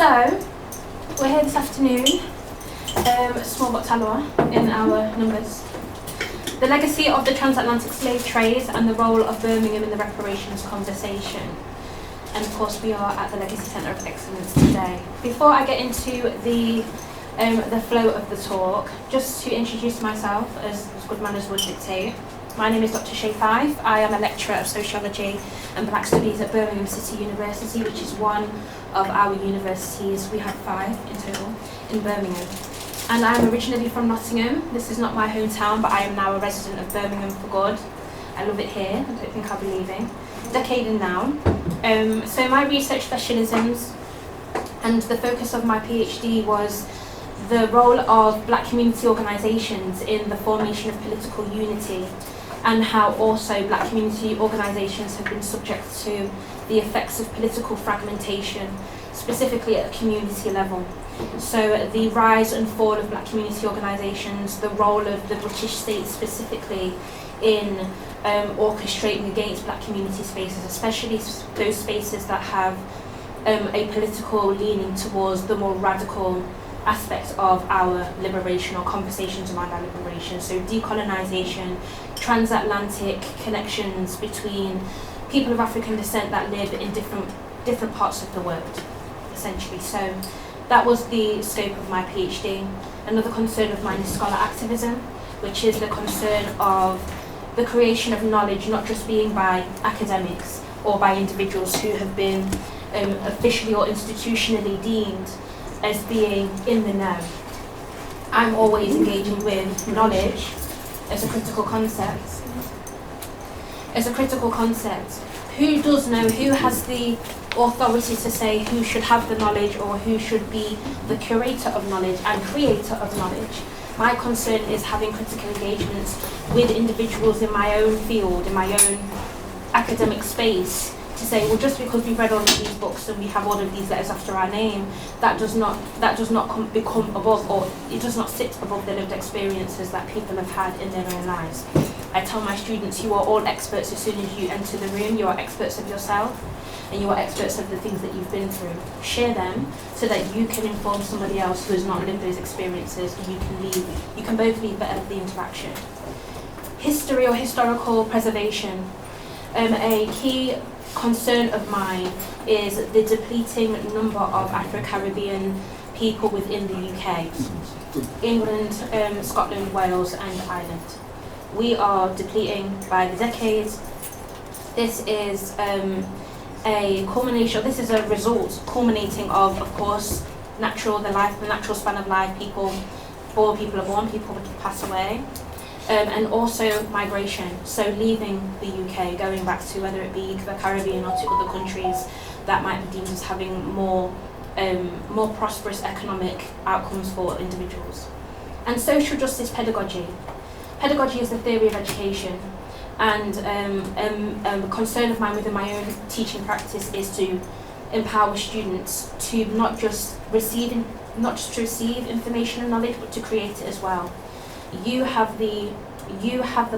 So, we're here this afternoon, small but tallow in our numbers. The legacy of the transatlantic slave trade and the role of Birmingham in the reparations conversation. And of course we are at the Legacy Centre of Excellence today. Before I get into the flow of the talk, just to introduce myself as good manners would dictate. My name is Dr Shey Fyffe. I am a lecturer of sociology and Black Studies at Birmingham City University, which is one of our universities. We have 5 in total in Birmingham. And I am originally from Nottingham. This is not my hometown, but I am now a resident of Birmingham for good. I love it here. I don't think I'll be leaving. Decade in now. So my research specialisms and the focus of my PhD was the role of Black community organisations in the formation of political unity, and how also Black community organisations have been subject to the effects of political fragmentation, specifically at a community level. So the rise and fall of Black community organisations, the role of the British state specifically in orchestrating against Black community spaces, especially those spaces that have a political leaning towards the more radical aspects of our liberation or conversations around our liberation. So decolonisation, transatlantic connections between people of African descent that live in different parts of the world, essentially. So that was the scope of my PhD. Another concern of mine is scholar activism, which is the concern of the creation of knowledge not just being by academics or by individuals who have been officially or institutionally deemed as being in the know. I'm always engaging with knowledge as a critical concept. Who does know, who has the authority to say who should have the knowledge or who should be the curator of knowledge and creator of knowledge? My concern is having critical engagements with individuals in my own field, in my own academic space, to say, well, just because we've read all of these books and we have all of these letters after our name, that does not become above, or it does not sit above the lived experiences that people have had in their own lives. I tell my students, you are all experts as soon as you enter the room. You are experts of yourself, and you are experts of the things that you've been through. Share them so that you can inform somebody else who has not lived those experiences, and you can both leave better the interaction. History or historical preservation. A key concern of mine is the depleting number of Afro-Caribbean people within the UK. England, Scotland, Wales and Ireland. We are depleting by the decades. This is a culmination, this is a result culminating of course, the natural span of life. People are born, people pass away. And also migration, so leaving the UK, going back to whether it be the Caribbean or to other countries that might be deemed as having more prosperous economic outcomes for individuals. And social justice pedagogy. Pedagogy is the theory of education, and a concern of mine within my own teaching practice is to empower students to not just receive information and knowledge, but to create it as well. You have the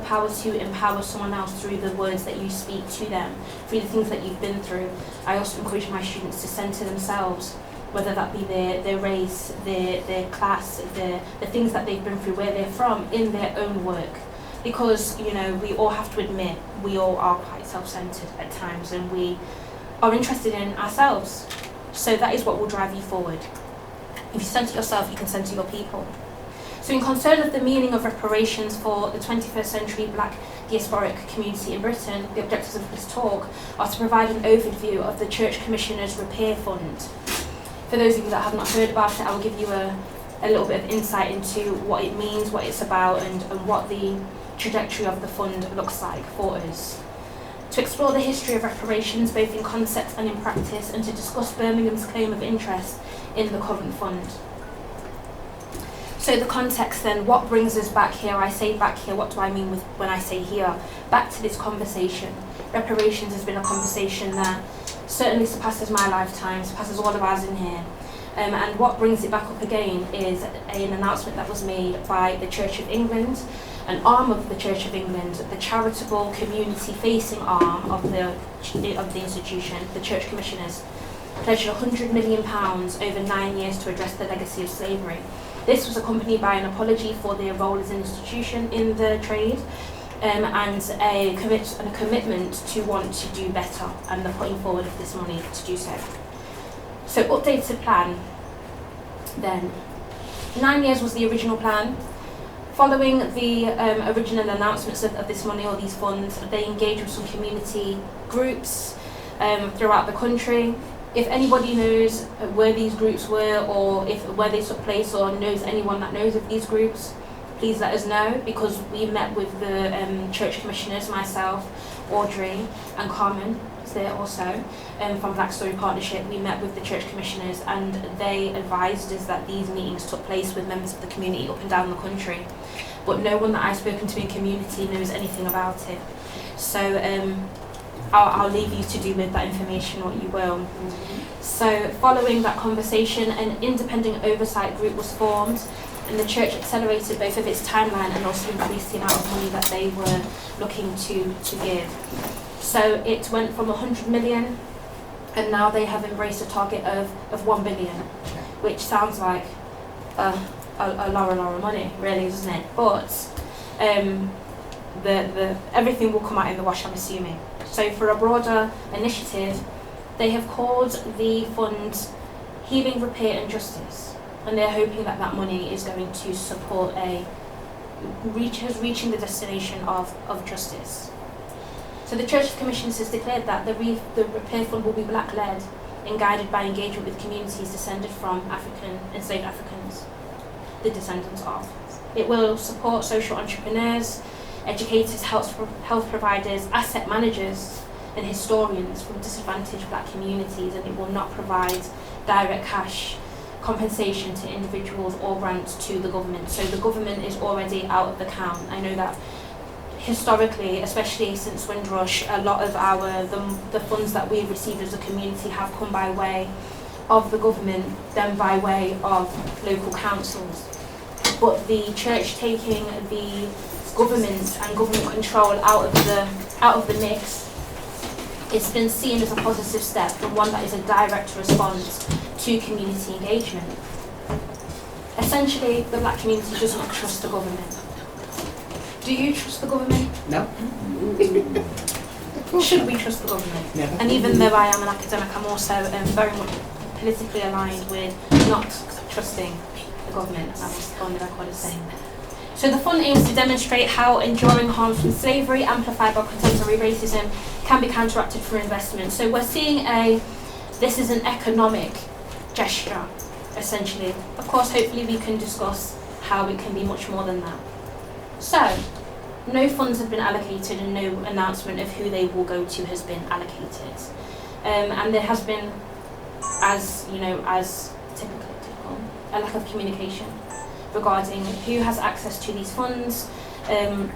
power to empower someone else through the words that you speak to them, through the things that you've been through. I also encourage my students to centre themselves, whether that be their race, their class, the things that they've been through, where they're from, in their own work. Because, you know, we all have to admit, we all are quite self-centred at times, and we are interested in ourselves. So that is what will drive you forward. If you centre yourself, you can centre your people. So in concern of the meaning of reparations for the 21st century Black diasporic community in Britain, the objectives of this talk are to provide an overview of the Church Commissioners' Repair Fund. For those of you that have not heard about it, I will give you a little bit of insight into what it means, what it's about, and what the trajectory of the fund looks like for us. To explore the history of reparations, both in concept and in practice, and to discuss Birmingham's claim of interest in the current fund. So the context then, what brings us back here? I say back here, what do I mean when I say here? Back to this conversation. Reparations has been a conversation that certainly surpasses my lifetime, surpasses all of ours in here. And what brings it back up again is an announcement that was made by the Church of England, an arm of the Church of England, the charitable community-facing arm of the institution, the Church Commissioners. pledged £100 million over 9 years to address the legacy of slavery. This was accompanied by an apology for their role as an institution in the trade, and a commitment to want to do better, and the putting forward of this money to do so. So updated plan then. 9 years was the original plan. Following the original announcements of this money or these funds, they engaged with some community groups throughout the country. If anybody knows where these groups were, or where they took place, or knows anyone that knows of these groups, please let us know, because we met with the church commissioners, myself, Audrey and Carmen is there also, from Blackstory Partnership. We met with the church commissioners and they advised us that these meetings took place with members of the community up and down the country, but no one that I've spoken to in community knows anything about it. So I'll leave you to do with that information what you will. So following that conversation, an independent oversight group was formed, and the church accelerated both of its timeline and also increased the amount of money that they were looking to give. So it went from 100 million, and now they have embraced a target of 1 billion, which sounds like a lot of money, really, doesn't it? But the everything will come out in the wash, I'm assuming. So for a broader initiative, they have called the fund Healing, Repair and Justice, and they're hoping that that money is going to support reaching the destination of justice. So the Church of Commissioners has declared that the Repair Fund will be Black-led and guided by engagement with communities descended from enslaved Africans, the descendants of. It will support social entrepreneurs, educators, health providers, asset managers and historians from disadvantaged Black communities, and it will not provide direct cash compensation to individuals or grants to the government. So the government is already out of the count. I know that historically, especially since Windrush, a lot of the funds that we've received as a community have come by way of the government, then by way of local councils. But the church taking the government and government control out of the mix, it's been seen as a positive step and one that is a direct response to community engagement. Essentially, the Black community does not trust the government. Do you trust the government? No. Should we trust the government? Never. And even though I am an academic, I'm also very much politically aligned with not trusting the government, as I was on the record as saying. So the fund aims to demonstrate how enduring harms from slavery, amplified by contemporary racism, can be counteracted through investment. So we're seeing this is an economic gesture, essentially. Of course, hopefully we can discuss how it can be much more than that. So, no funds have been allocated and no announcement of who they will go to has been allocated. And there has been, as typical, a lack of communication regarding who has access to these funds,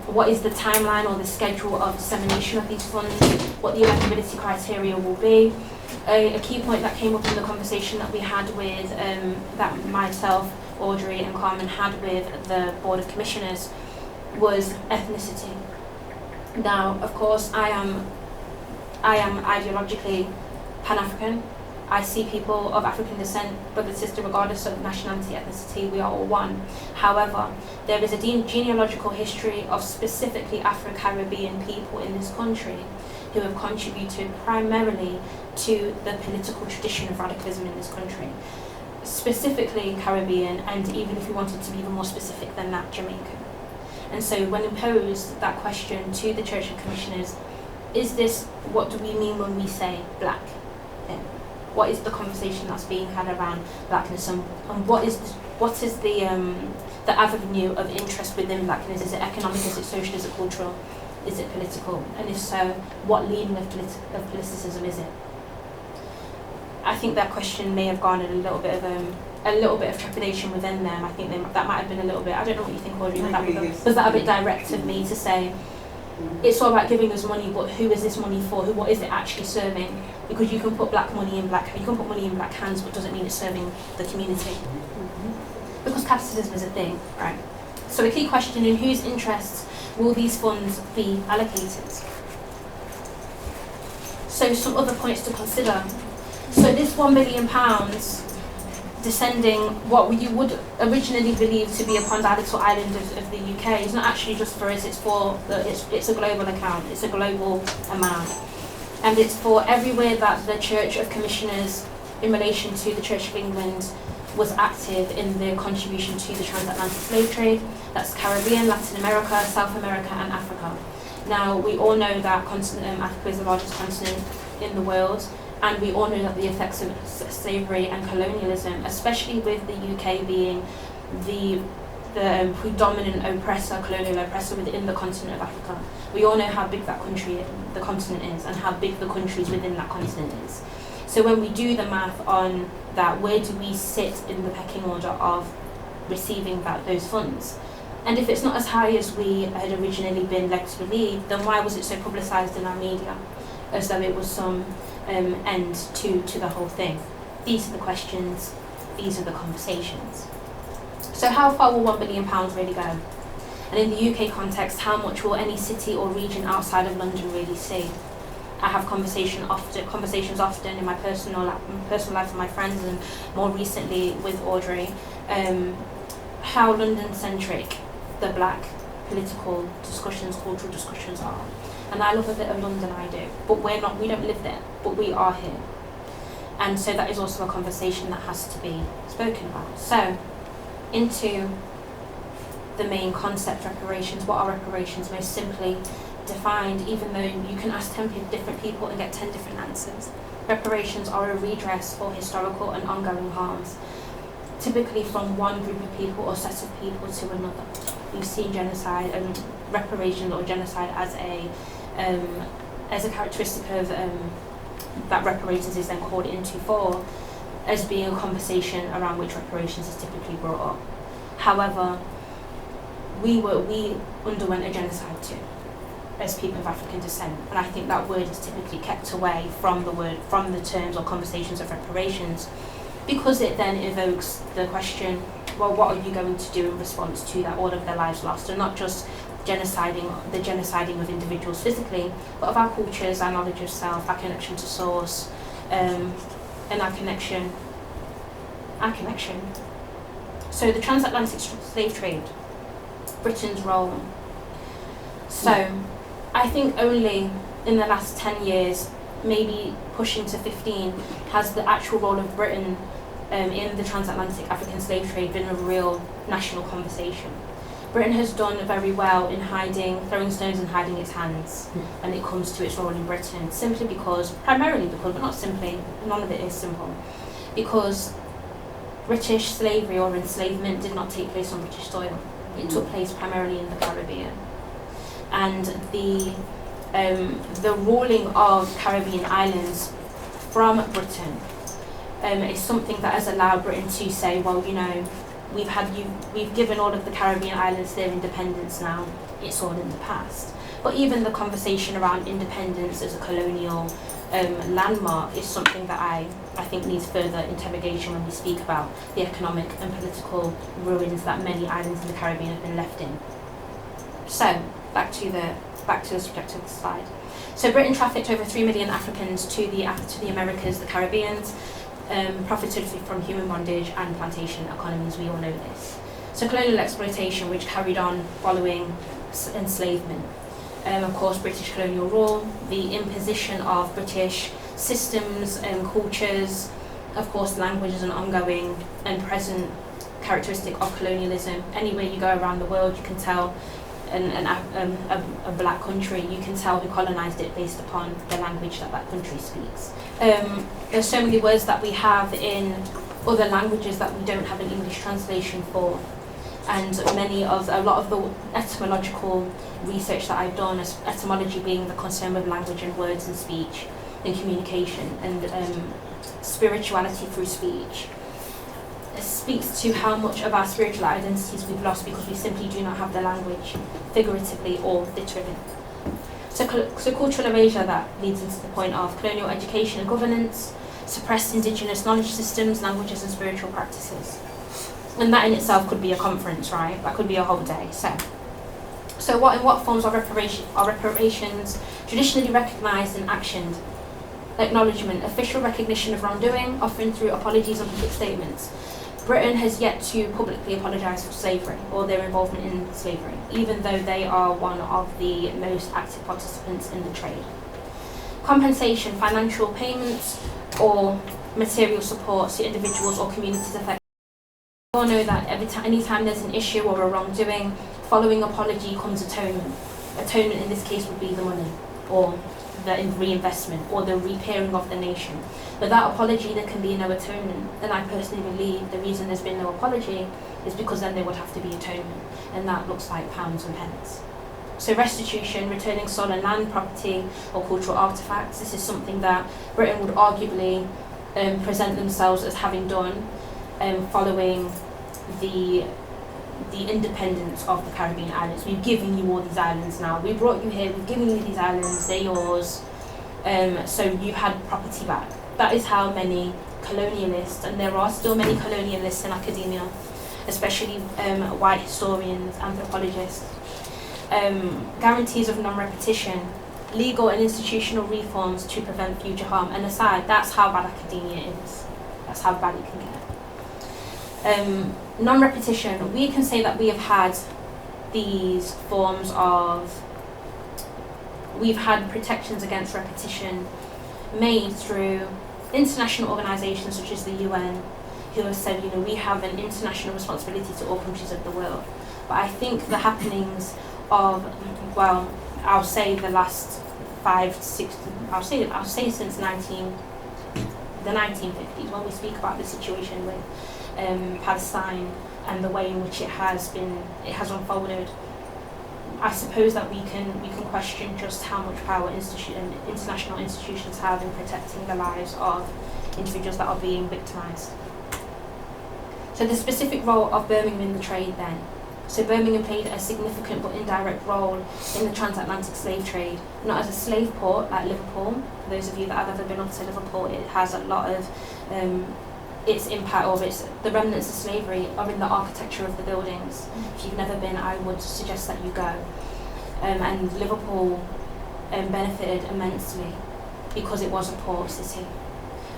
what is the timeline or the schedule of dissemination of these funds, what the eligibility criteria will be. A key point that came up in the conversation that we had with, that myself, Audrey and Carmen had with the Board of Commissioners was ethnicity. Now, of course, I am ideologically Pan-African. I see people of African descent, brother and sister, regardless of nationality, ethnicity, we are all one. However, there is a genealogical history of specifically Afro-Caribbean people in this country who have contributed primarily to the political tradition of radicalism in this country. Specifically Caribbean, and even if we wanted to be even more specific than that, Jamaican. And so when posed that question to the Church of Commissioners, is this, what do we mean when we say Black? What is the conversation that's being had around Blackness, and what is the avenue of interest within Blackness? Is it economic, is it social, is it cultural, is it political? And if so, what leaning of politicism is it? I think that question may have garnered a little bit of trepidation within them. I think that might have been a little bit, I don't know what you think, Audrey, was that a bit direct of me to say, it's all about giving us money, but who is this money for? What is it actually serving? Because you can put money in black hands, but doesn't mean it's serving the community. Because capitalism is a thing, right? So a key question, in whose interests will these funds be allocated? So some other points to consider. So this £1 billion descending what you would originally believe to be upon our little island of the UK is not actually just for us, it's a global account, it's a global amount. And it's for everywhere that the Church of Commissioners in relation to the Church of England was active in their contribution to the transatlantic slave trade. That's Caribbean, Latin America, South America and Africa. Now we all know that Africa is the largest continent in the world, and we all know that the effects of slavery and colonialism, especially with the UK being the predominant colonial oppressor within the continent of Africa. We all know how big the continent is, and how big the countries within that continent is. So when we do the math on that, where do we sit in the pecking order of receiving those funds? And if it's not as high as we had originally been led to believe, then why was it so publicised in our media as though it was some end to the whole thing? These are the questions, these are the conversations. So how far will £1 billion really go? And in the UK context, how much will any city or region outside of London really see? I have conversations often in my personal life with my friends, and more recently with Audrey, how London-centric the black political discussions, cultural discussions are. And I love a bit of London, I do, but we don't live there, but we are here. And so that is also a conversation that has to be spoken about. So, into the main concept, reparations. What are reparations? Most simply defined, even though you can ask 10 different people and get 10 different answers. Reparations are a redress for historical and ongoing harms, typically from one group of people or set of people to another. We've seen genocide and reparations or genocide as a characteristic of that reparations is then called into for, as being a conversation around which reparations is typically brought up. However, we underwent a genocide too, as people of African descent, and I think that word is typically kept away from the terms or conversations of reparations, because it then evokes the question, well, what are you going to do in response to that, all of their lives lost, and not just the genociding of individuals physically, but of our cultures, our knowledge of self, our connection to source, and our connection. So the transatlantic slave trade, Britain's role. So I think only in the last 10 years, maybe pushing to 15, has the actual role of Britain in the transatlantic African slave trade been a real national conversation. Britain has done very well in throwing stones and hiding its hands when it comes to its role in Britain, primarily because, but not simply, none of it is simple, because British slavery or enslavement did not take place on British soil. It took place primarily in the Caribbean. And the ruling of Caribbean islands from Britain is something that has allowed Britain to say, well, you know, we've given all of the Caribbean islands their independence now, it's all in the past. But even the conversation around independence as a colonial landmark is something that I think needs further interrogation when we speak about the economic and political ruins that many islands in the Caribbean have been left in. So, back to the subject of the slide. So Britain trafficked over 3 million Africans to the Americas, the Caribbeans, profited from human bondage and plantation economies, we all know this. So colonial exploitation, which carried on following enslavement. Of course, British colonial rule, the imposition of British systems and cultures, of course, language is an ongoing and present characteristic of colonialism. Anywhere you go around the world, you can tell a black country, you can tell who colonized it based upon the language that country speaks. There's so many words that we have in other languages that we don't have an English translation for. And a lot of the etymological research that I've done, etymology being the concern with language and words and speech and communication and spirituality through speech, speaks to how much of our spiritual identities we've lost because we simply do not have the language, figuratively or literally. So cultural erasure, that leads into the point of colonial education and governance, suppressed indigenous knowledge systems, languages and spiritual practices. And that in itself could be a conference, right? That could be a whole day. So in what forms are reparations traditionally recognised and actioned? Acknowledgement, official recognition of wrongdoing, often through apologies and public statements. Britain has yet to publicly apologise for slavery or their involvement in slavery, even though they are one of the most active participants in the trade. Compensation, financial payments or material support to individuals or communities affected. We all know that anytime there's an issue or a wrongdoing, following apology comes atonement. Atonement in this case would be the money or the reinvestment or the repairing of the nation. Without apology, there can be no atonement. And I personally believe the reason there's been no apology is because then there would have to be atonement, and that looks like pounds and pence. So restitution, returning stolen land, property or cultural artefacts. This is something that Britain would arguably present themselves as having done following the independence of the Caribbean islands. We've given you all these islands now. We brought you here, we've given you these islands, they're yours. So you've had property back. That is how many colonialists, and there are still many colonialists in academia, especially white historians, anthropologists, guarantees of non-repetition, legal and institutional reforms to prevent future harm. And aside, that's how bad academia is. That's how bad it can get. Non-repetition, we can say that we have had these forms of, we've had protections against repetition made through international organisations such as the UN, who have said, you know, we have an international responsibility to all countries of the world. But I think the happenings of, well, I'll say the last 5 to 6, I'll say since the 1950s, when we speak about the situation with Palestine and the way in which it has unfolded, I suppose that we can question just how much power international institutions have in protecting the lives of individuals that are being victimised. So the specific role of Birmingham in the trade then. So Birmingham played a significant but indirect role in the transatlantic slave trade, not as a slave port like Liverpool. For those of you that have ever been up to Liverpool, it has a lot of its impact, or the remnants of slavery are in the architecture of the buildings. If you've never been, I would suggest that you go. And Liverpool benefited immensely because it was a port city.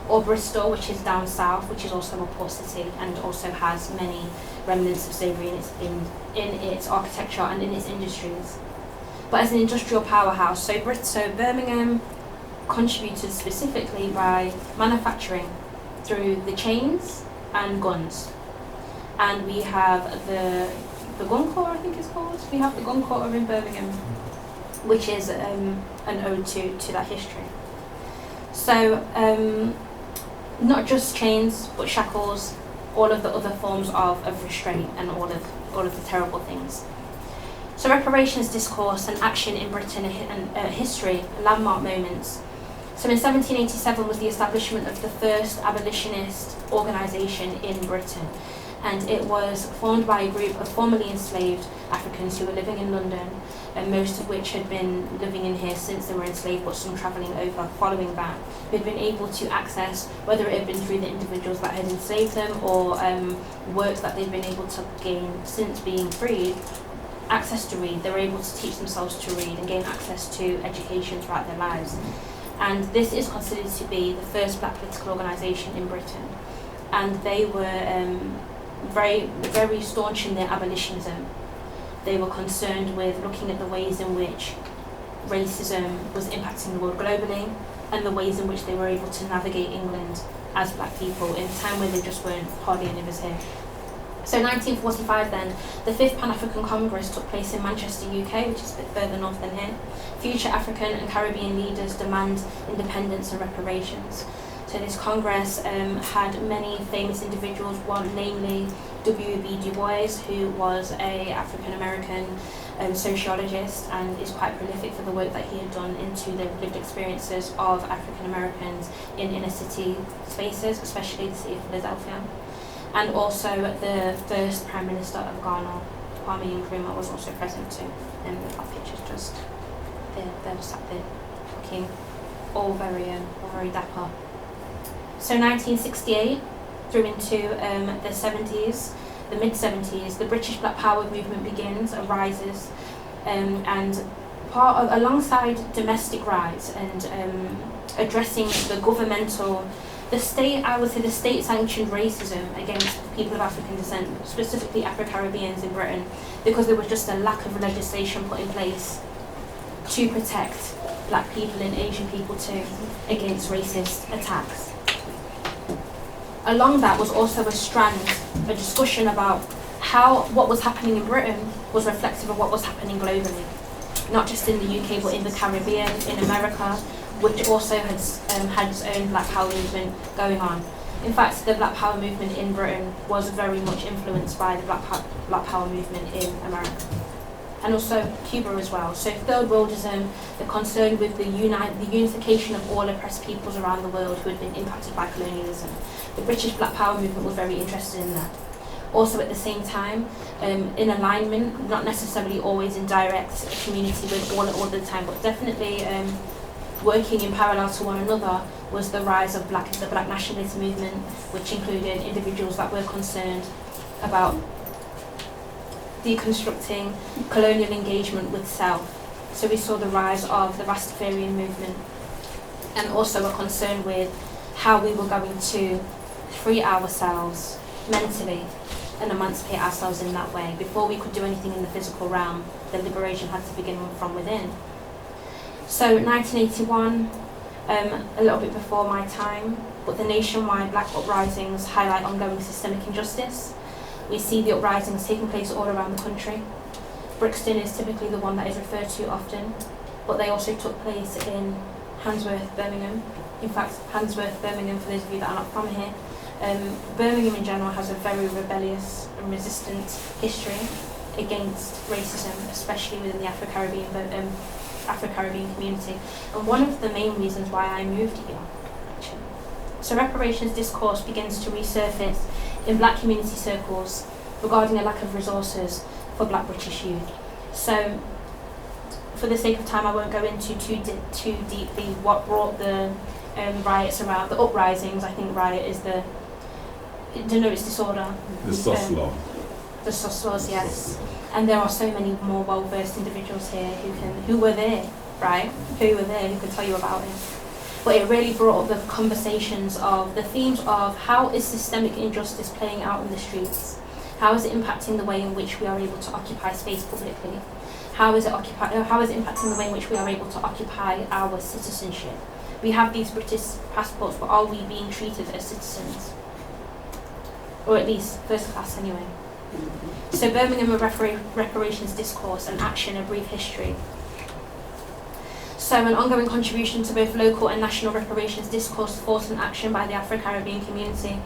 Or Bristol, which is down south, which is also a port city and also has many remnants of slavery in its architecture and in its industries. But as an industrial powerhouse, so Birmingham contributed specifically by manufacturing through the chains and guns. And we have the gun corps, I think it's called. We have the gun corps in Birmingham, which is an ode to that history. So not just chains, but shackles, all of the other forms of restraint and all of the terrible things. So reparations discourse and action in Britain and history, landmark moments. So in 1787 was the establishment of the first abolitionist organisation in Britain, and it was formed by a group of formerly enslaved Africans who were living in London, and most of which had been living in here since they were enslaved, but some travelling over following that, who had been able to access, whether it had been through the individuals that had enslaved them or work that they'd been able to gain since being freed, access to read. They were able to teach themselves to read and gain access to education throughout their lives. And this is considered to be the first black political organisation in Britain. And they were very, very staunch in their abolitionism. They were concerned with looking at the ways in which racism was impacting the world globally and the ways in which they were able to navigate England as black people in a time where there just weren't hardly any of us here. So 1945 then, the 5th Pan-African Congress took place in Manchester, UK, which is a bit further north than here. Future African and Caribbean leaders demand independence and reparations. So this Congress had many famous individuals, one namely W.B. Du Bois, who was a African-American sociologist and is quite prolific for the work that he had done into the lived experiences of African-Americans in inner city spaces, especially the city of Philadelphia. And also the first Prime Minister of Ghana, Kwame Nkrumah, was also present too. And that picture's just, they're sat there looking all very dapper. So 1968 through into the 70s, the mid-70s, the British Black Power movement begins, arises, and alongside domestic rights and addressing the state-sanctioned racism against people of African descent, specifically Afro-Caribbeans in Britain, because there was just a lack of legislation put in place to protect black people and Asian people too against racist attacks. Along that was also a discussion about how what was happening in Britain was reflective of what was happening globally, not just in the UK but in the Caribbean, in America, which also had its own Black Power movement going on. In fact, the Black Power movement in Britain was very much influenced by the Black Power movement in America, and also Cuba as well. So Third Worldism, the concern with the unification of all oppressed peoples around the world who had been impacted by colonialism. The British Black Power movement was very interested in that. Also at the same time, in alignment, not necessarily always in direct community with all the time, but definitely working in parallel to one another, was the rise of the Black nationalist movement, which included individuals that were concerned about deconstructing colonial engagement with self. So we saw the rise of the Rastafarian movement, and also a concern with how we were going to free ourselves mentally and emancipate ourselves in that way. Before we could do anything in the physical realm, the liberation had to begin from within. So 1981, a little bit before my time, but the nationwide black uprisings highlight ongoing systemic injustice. We see the uprisings taking place all around the country. Brixton is typically the one that is referred to often, but they also took place in Handsworth, Birmingham. In fact, Handsworth, Birmingham, for those of you that are not from here, Birmingham in general has a very rebellious and resistant history against racism, especially within the Afro-Caribbean community. And one of the main reasons why I moved here, actually. So reparations discourse begins to resurface in black community circles regarding a lack of resources for black British youth. So for the sake of time, I won't go into too deeply what brought the riots around, the uprisings. I think riot is denotes disorder. The SOS law. The SOS laws, yes. And there are so many more well-versed individuals here who were there, right? Who were there, who could tell you about it. But it really brought up the conversations of the themes of how is systemic injustice playing out in the streets? How is it impacting the way in which we are able to occupy space publicly? How is it impacting the way in which we are able to occupy our citizenship? We have these British passports, but are we being treated as citizens? Or at least first class anyway. So Birmingham reparations discourse and action, a brief history. So an ongoing contribution to both local and national reparations discourse, thought and action by the Afro-Caribbean community.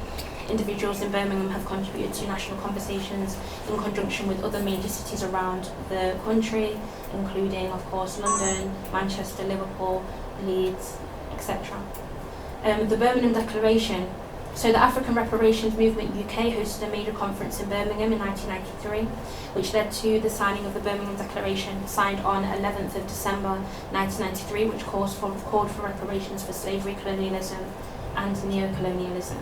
Individuals in Birmingham have contributed to national conversations in conjunction with other major cities around the country, including, of course, London, Manchester, Liverpool, Leeds, etc. The Birmingham Declaration. So the African Reparations Movement UK hosted a major conference in Birmingham in 1993, which led to the signing of the Birmingham Declaration, signed on 11th of December 1993, which called for reparations for slavery, colonialism, and neo-colonialism.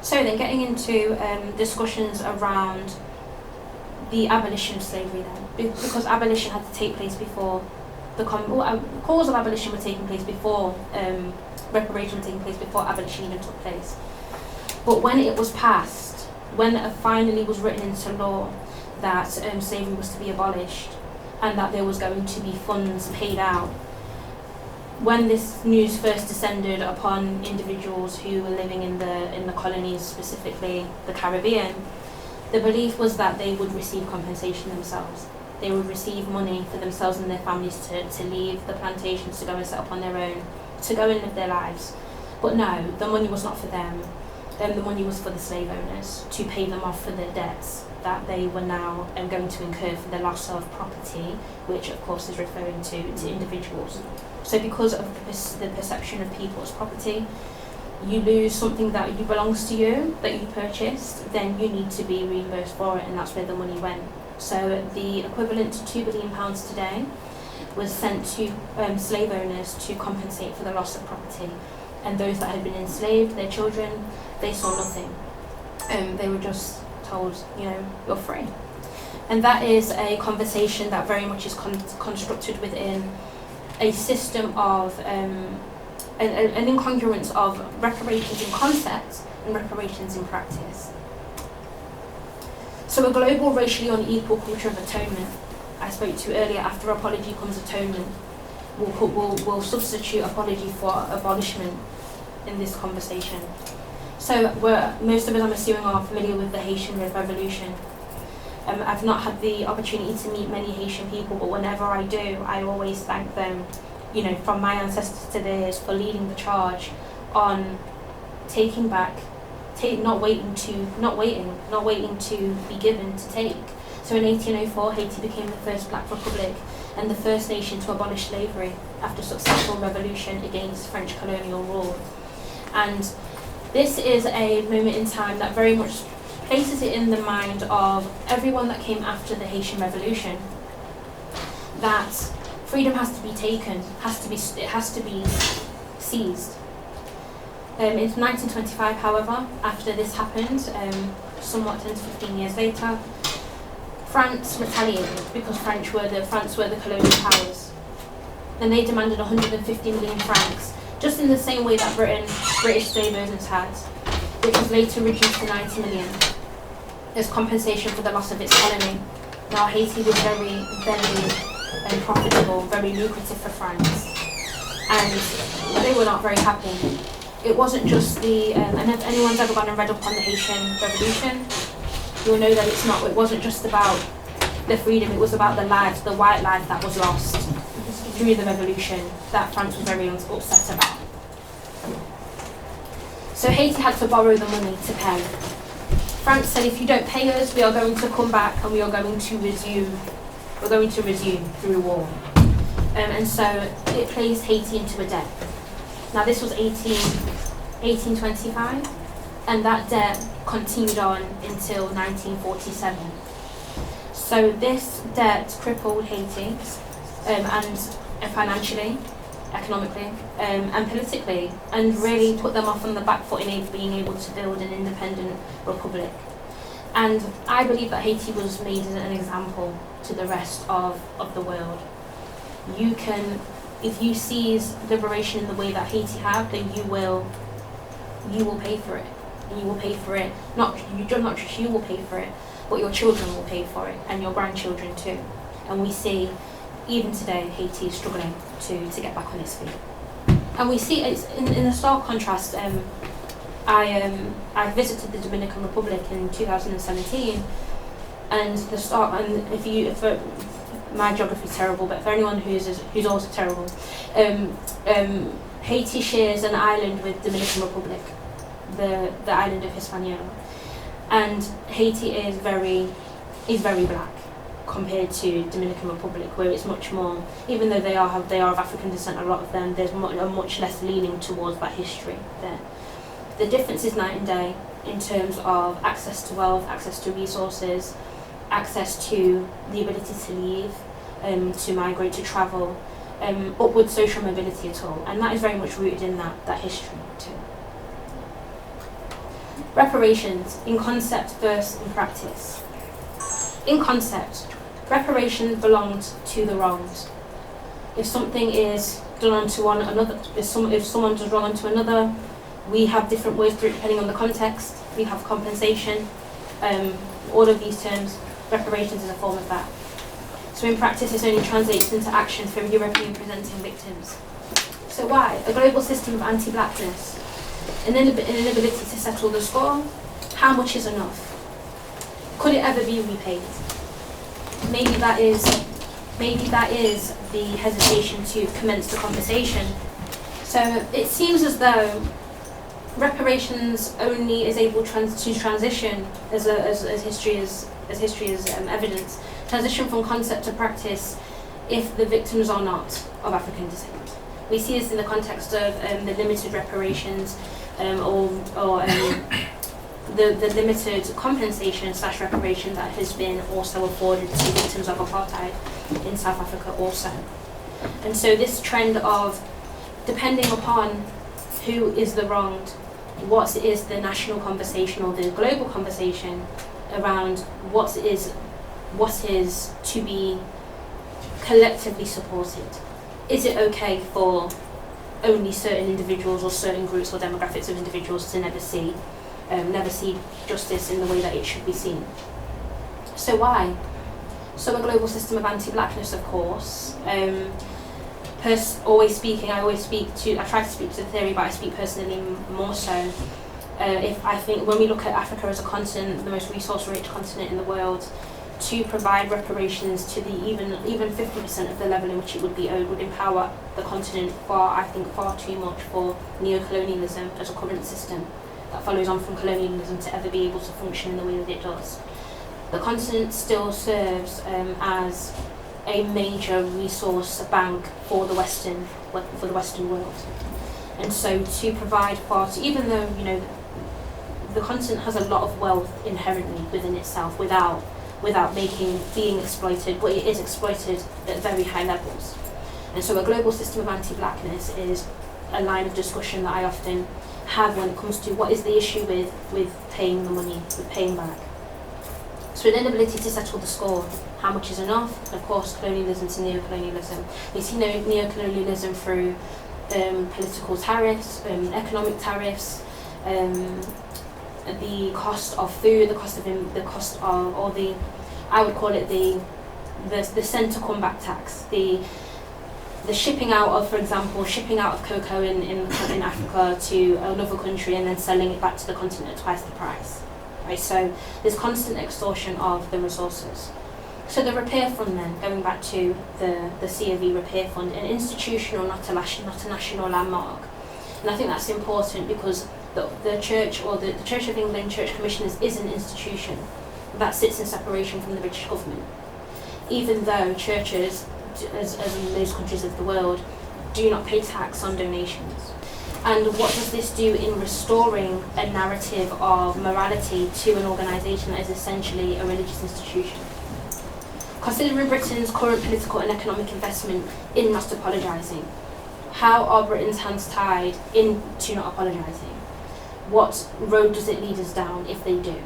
So then getting into discussions around the abolition of slavery then, because abolition had to take place before cause of abolition was taking place before reparation was taking place before abolition even took place. But when it was passed, when it finally was written into law that slavery was to be abolished and that there was going to be funds paid out, when this news first descended upon individuals who were living in the colonies, specifically the Caribbean, the belief was that they would receive compensation themselves. They would receive money for themselves and their families to leave the plantations, to go and set up on their own, to go and live their lives. But no, the money was not for them. The money was for the slave owners, to pay them off for their debts that they were now going to incur for the loss of property, which of course is referring to individuals. So because of the perception of people as property, you lose something that belongs to you, that you purchased, then you need to be reimbursed for it, and that's where the money went. So the equivalent to £2 billion today was sent to slave owners to compensate for the loss of property. And those that had been enslaved, their children, they saw nothing. They were just told, you're free. And that is a conversation that very much is constructed within a system of an incongruence of reparations in concept and reparations in practice. So a global racially unequal culture of atonement, I spoke to earlier, after apology comes atonement. We'll substitute apology for abolishment in this conversation. So most of us, I'm assuming, are familiar with the Haitian Revolution. I've not had the opportunity to meet many Haitian people, but whenever I do, I always thank them, you know, from my ancestors to theirs, for leading the charge on taking back, not waiting to be given, to take. So in 1804, Haiti became the first Black Republic and the first nation to abolish slavery after a successful revolution against French colonial rule. And this is a moment in time that very much places it in the mind of everyone that came after the Haitian Revolution, that freedom has to be taken, it has to be seized. In 1925, however, after this happened, somewhat 10 to 15 years later, France retaliated because France were the colonial powers, and they demanded 150 million francs, just in the same way that British slave owners had, which was later reduced to 90 million as compensation for the loss of its colony. Now Haiti was very, very profitable, very lucrative for France, and they were not very happy. It wasn't just and if anyone's ever gone and read up on the Haitian Revolution, you'll know that it wasn't just about the freedom, it was about the white life that was lost through the revolution that France was very upset about. So Haiti had to borrow the money to pay. France said, if you don't pay us, we are going to come back and we are going to resume through war. And so it placed Haiti into a debt. Now this was 1825, and that debt continued on until 1947. So this debt crippled Haiti, and financially, economically, and politically, and really put them off on the back foot in being able to build an independent republic. And I believe that Haiti was made as an example to the rest of the world. You can, if you seize liberation in the way that Haiti have, then you will pay for it. And you will pay for it, not just you will pay for it, but your children will pay for it, and your grandchildren too. And we see, even today, Haiti is struggling to get back on its feet. And we see it's in a stark contrast. I visited the Dominican Republic in 2017, and my geography is terrible, but for anyone who's also terrible, Haiti shares an island with Dominican Republic, the island of Hispaniola, and Haiti is very black compared to Dominican Republic, where it's much more, even though they are of African descent, a lot of them, there's a much less leaning towards that history there. The difference is night and day in terms of access to wealth, access to resources, access to the ability to leave, to migrate, to travel, upward social mobility at all, and that is very much rooted in that history too. Reparations, in concept versus in practice. In concept, reparations belonged to the wronged. If something is done unto one another, if someone does wrong unto another, we have different words for it depending on the context. We have compensation, all of these terms. Reparations is a form of that. So in practice, this only translates into action from European presenting victims. So why? A global system of anti-blackness, an inability to settle the score. How much is enough? Could it ever be repaid? Maybe that is the hesitation to commence the conversation. So it seems as though reparations only is able to transition as history is evidence, transition from concept to practice if the victims are not of African descent. We see this in the context of the limited reparations or the limited compensation / reparation that has been also afforded to victims of apartheid in South Africa also. And so this trend of, depending upon who is the wronged, what is the national conversation or the global conversation around what is to be collectively supported. is it okay for only certain individuals or certain groups or demographics of individuals to never see justice in the way that it should be seen? So why? So a global system of anti-blackness, of course. I try to speak to the theory, but I speak personally more so. I think when we look at Africa as a continent, the most resource-rich continent in the world, to provide reparations to the even 50% of the level in which it would be owed would empower the continent far too much for neo-colonialism as a current system that follows on from colonialism to ever be able to function in the way that it does. The continent still serves as a major resource bank for the Western world, and so to provide even though the continent has a lot of wealth inherently within itself without being exploited, but it is exploited at very high levels. And so a global system of anti-blackness is a line of discussion that I often have when it comes to what is the issue with paying the money, with paying back. So an inability to settle the score, how much is enough? And of course, colonialism to neo-colonialism. We see neo-colonialism through political tariffs, economic tariffs, the cost of food, I would call it the send to come back tax, the shipping out of, for example, cocoa in Africa to another country and then selling it back to the continent at twice the price. Right, so there's constant extortion of the resources. So the repair fund then, going back to the COV repair fund, an institutional, not a national landmark. And I think that's important because the Church or the Church of England Church Commissioners is an institution that sits in separation from the British government. Even though churches, as in most countries of the world, do not pay tax on donations. And what does this do in restoring a narrative of morality to an organisation that is essentially a religious institution? Considering Britain's current political and economic investment in not apologising, how are Britain's hands tied into not apologising? What road does it lead us down if they do?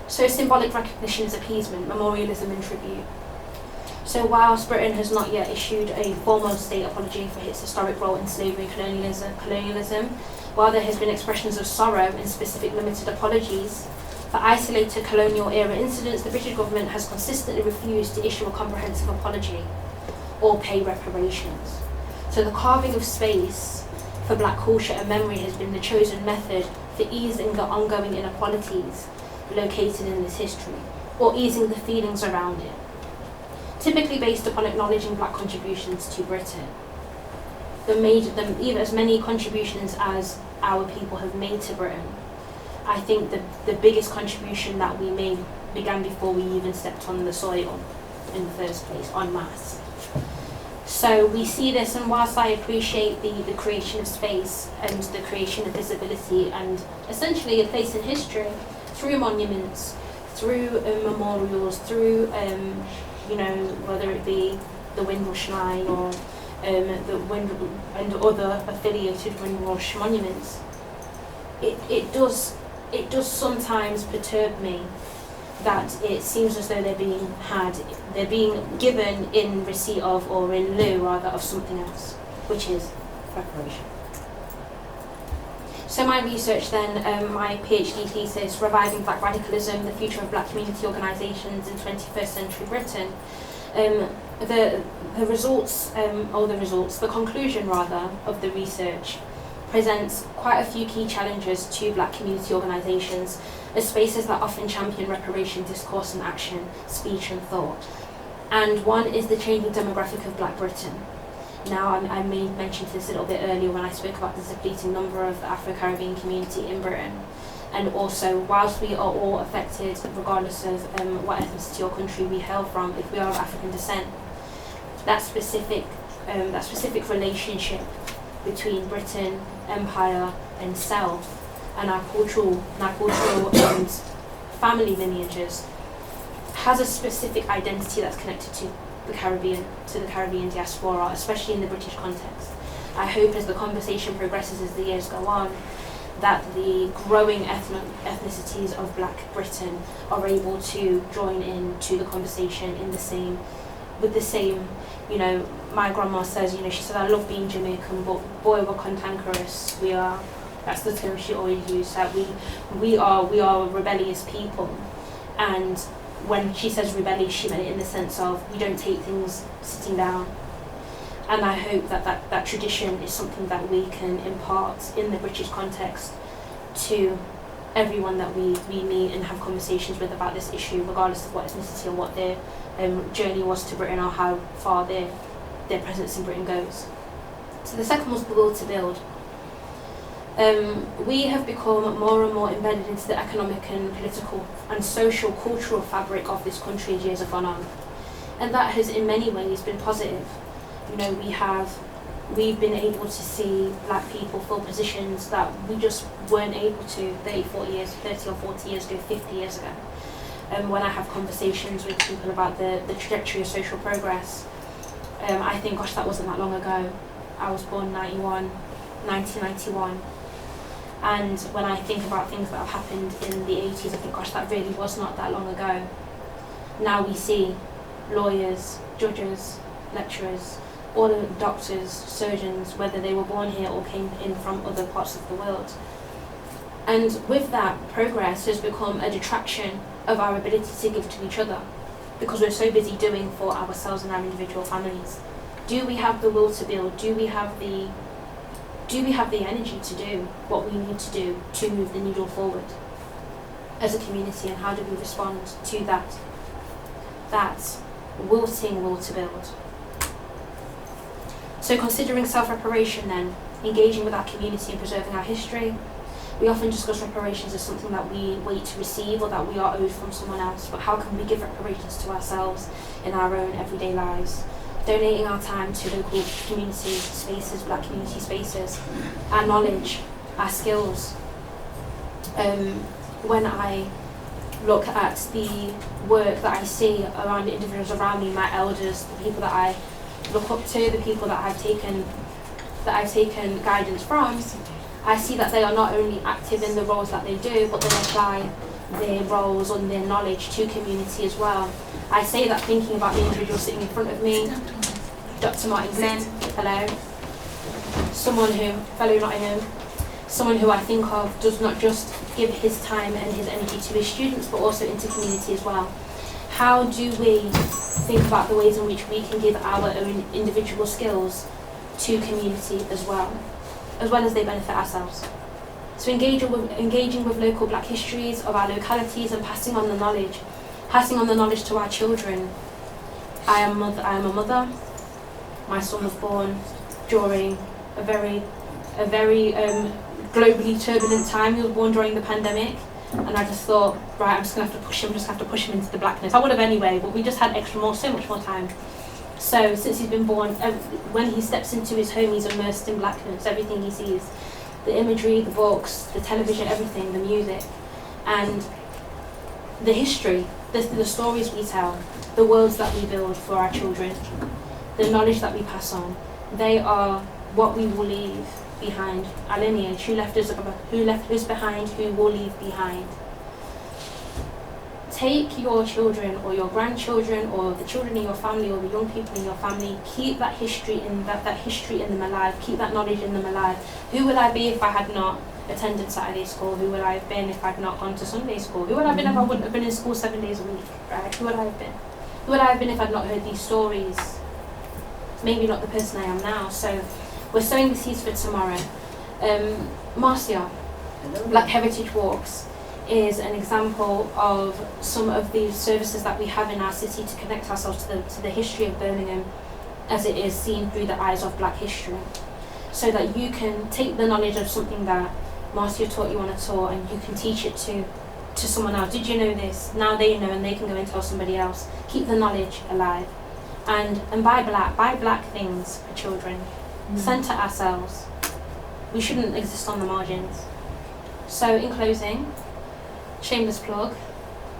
So symbolic recognition is appeasement, memorialism and tribute. So whilst Britain has not yet issued a formal state apology for its historic role in slavery and colonialism, while there has been expressions of sorrow and specific limited apologies for isolated colonial era incidents, the British government has consistently refused to issue a comprehensive apology or pay reparations. So the carving of space for black culture and memory has been the chosen method for easing the ongoing inequalities located in this history, or easing the feelings around it, typically based upon acknowledging black contributions to Britain. Even as many contributions as our people have made to Britain, I think the biggest contribution that we made began before we even stepped on the soil in the first place, en masse. So we see this, and whilst I appreciate the creation of space and the creation of visibility and essentially a place in history through monuments, through memorials, through whether it be the Windrush Line or and other affiliated Windrush monuments, it does sometimes perturb me that it seems as though they're being given in receipt of, or in lieu rather, of something else, which is reparation. So my research then, my PhD thesis, Reviving Black Radicalism, the Future of Black Community Organisations in 21st Century Britain, the conclusion rather of the research presents quite a few key challenges to black community organisations as spaces that often champion reparation discourse and action, speech and thought. And one is the changing demographic of Black Britain. Now, I mentioned this a little bit earlier when I spoke about the depleting number of the Afro-Caribbean community in Britain. And also, whilst we are all affected, regardless of what ethnicity or country we hail from, if we are of African descent, that specific relationship between Britain, Empire, and South, and our cultural and family lineages, has a specific identity that's connected to the Caribbean diaspora, especially in the British context. I hope as the conversation progresses, as the years go on, that the growing ethnicities of Black Britain are able to join in to the conversation in the same with the same, you know, my grandma says, you know, she said, I love being Jamaican, but boy, we're cantankerous. That's the term she always used, that we are rebellious people. And when she says rebellious, she meant it in the sense of we don't take things sitting down. And I hope that tradition is something that we can impart in the British context to everyone that we meet and have conversations with about this issue, regardless of what ethnicity or what their journey was to Britain or how far their presence in Britain goes. So the second was the will to build. We have become more and more embedded into the economic and political and social cultural fabric of this country as years have gone on. And that has in many ways been positive. You know, we've been able to see black people fill positions that we just weren't able to 30 or 40 years ago, 50 years ago. When I have conversations with people about the trajectory of social progress, I think, gosh, that wasn't that long ago. I was born 1991. And when I think about things that have happened in the 80s, I think, gosh, that really was not that long ago. Now we see lawyers, judges, lecturers, all the doctors, surgeons, whether they were born here or came in from other parts of the world. And with that, progress has become a detraction of our ability to give to each other, because we're so busy doing for ourselves and our individual families. Do we have the will to build? Do we have the energy to do what we need to do to move the needle forward as a community, and how do we respond to that wilting will to build? So considering self-reparation then, engaging with our community and preserving our history, we often discuss reparations as something that we wait to receive or that we are owed from someone else, but how can we give reparations to ourselves in our own everyday lives? Donating our time to local community spaces, black community spaces, our knowledge, our skills. When I look at the work that I see around the individuals around me, my elders, the people that I look up to, the people that I've taken guidance from, I see that they are not only active in the roles that they do, but they apply their roles and their knowledge to community as well. I say that thinking about the individual sitting in front of me, Dr. Martin Glenn, hello, fellow Nottingham, someone who I think of does not just give his time and his energy to his students, but also into community as well. How do we think about the ways in which we can give our own individual skills to community as well as they benefit ourselves? So engaging with local black histories of our localities and passing on the knowledge to our children. I am a mother. My son was born during a very globally turbulent time. He was born during the pandemic, and I just thought, right, I'm just gonna have to push him into the blackness. I would have anyway, but we just had so much more time. So since he's been born, when he steps into his home, he's immersed in blackness. Everything he sees, the imagery, the books, the television, everything, the music, and the history, the stories we tell, the worlds that we build for our children, the knowledge that we pass on, they are what we will leave behind. Our lineage, who left us behind, who will leave behind. Take your children or your grandchildren or the children in your family or the young people in your family, keep that history in them alive, keep that knowledge in them alive. Who would I be if I had not attended Saturday school? Who would I have been if I'd not gone to Sunday school? Who would I have been if I wouldn't have been in school 7 days a week? Right? Who would I have been? Who would I have been if I'd not heard these stories? Maybe not the person I am now. So we're sowing the seeds for tomorrow. Marcia, Black Heritage Walks, is an example of some of the services that we have in our city to connect ourselves to the history of Birmingham as it is seen through the eyes of black history, so that you can take the knowledge of something that Marcia taught you on a tour and you can teach it to someone else. Did you know this? Now they know and they can go and tell somebody else. Keep the knowledge alive and buy black things for children. Centre ourselves. We shouldn't exist on the margins. So in closing, shameless plug,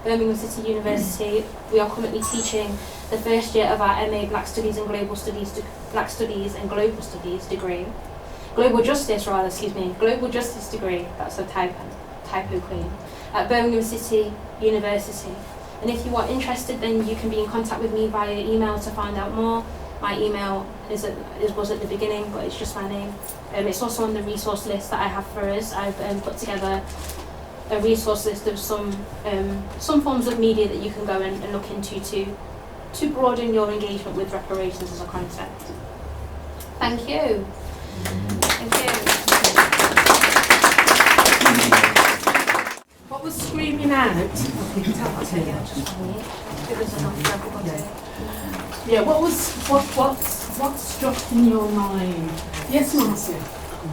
Birmingham City University, we are currently teaching the first year of our MA Black Studies and Global Studies degree. Global Justice degree, that's a typo queen, at Birmingham City University. And if you are interested, then you can be in contact with me via email to find out more. My email was at the beginning, but it's just my name. It's also on the resource list that I have for us. I've put together a resource list of some forms of media that you can go and look into to broaden your engagement with reparations as a concept. Thank you. Thank you. What was screaming out? Yeah, what struck in your mind? Yes, Marcia.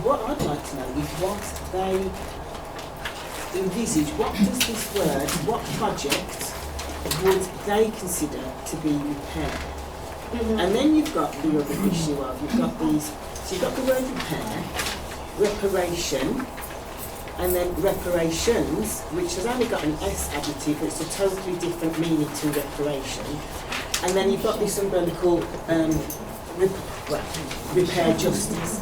What I'd like to know is what they envisage, what does this word, what project would they consider to be repair? And then you've got the other issue of, you've got these, so you've got the word repair, reparation, and then reparations, which has only got an S adjective, but it's a totally different meaning to reparation. And then you've got this umbrella called repair justice.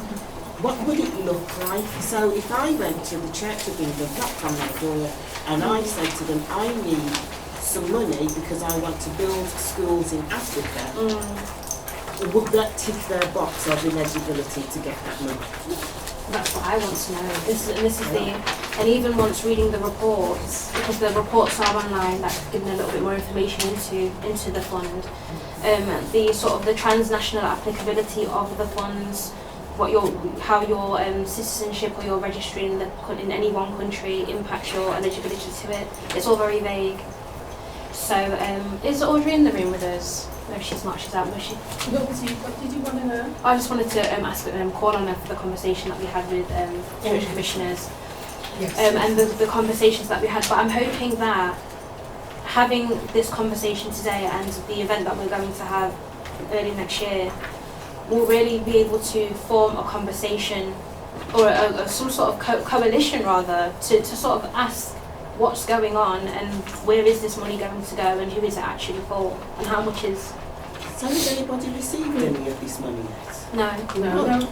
What would it look like? So if I went to the Church of England, knocked on their door, and I said to them, I need some money because I want to build schools in Africa, would that tick their box of eligibility to get that money? That's what I want to know. This is and even once reading the reports, because the reports are online, that's given a little bit more information into the fund. The sort of the transnational applicability of the funds, how your citizenship or your registry in any one country impacts your eligibility to it. It's all very vague. So is Audrey in the room with us? No, she's not. She's out. Was she? What did you want to know? I just wanted to call on her for the conversation that we had with Church commissioners. Yes. And the conversations that we had. But I'm hoping that having this conversation today and the event that we're going to have early next year will really be able to form a conversation or some sort of coalition rather to sort of ask what's going on and where is this money going to go and who is it actually for and how much is. So has anybody received any of this money yet?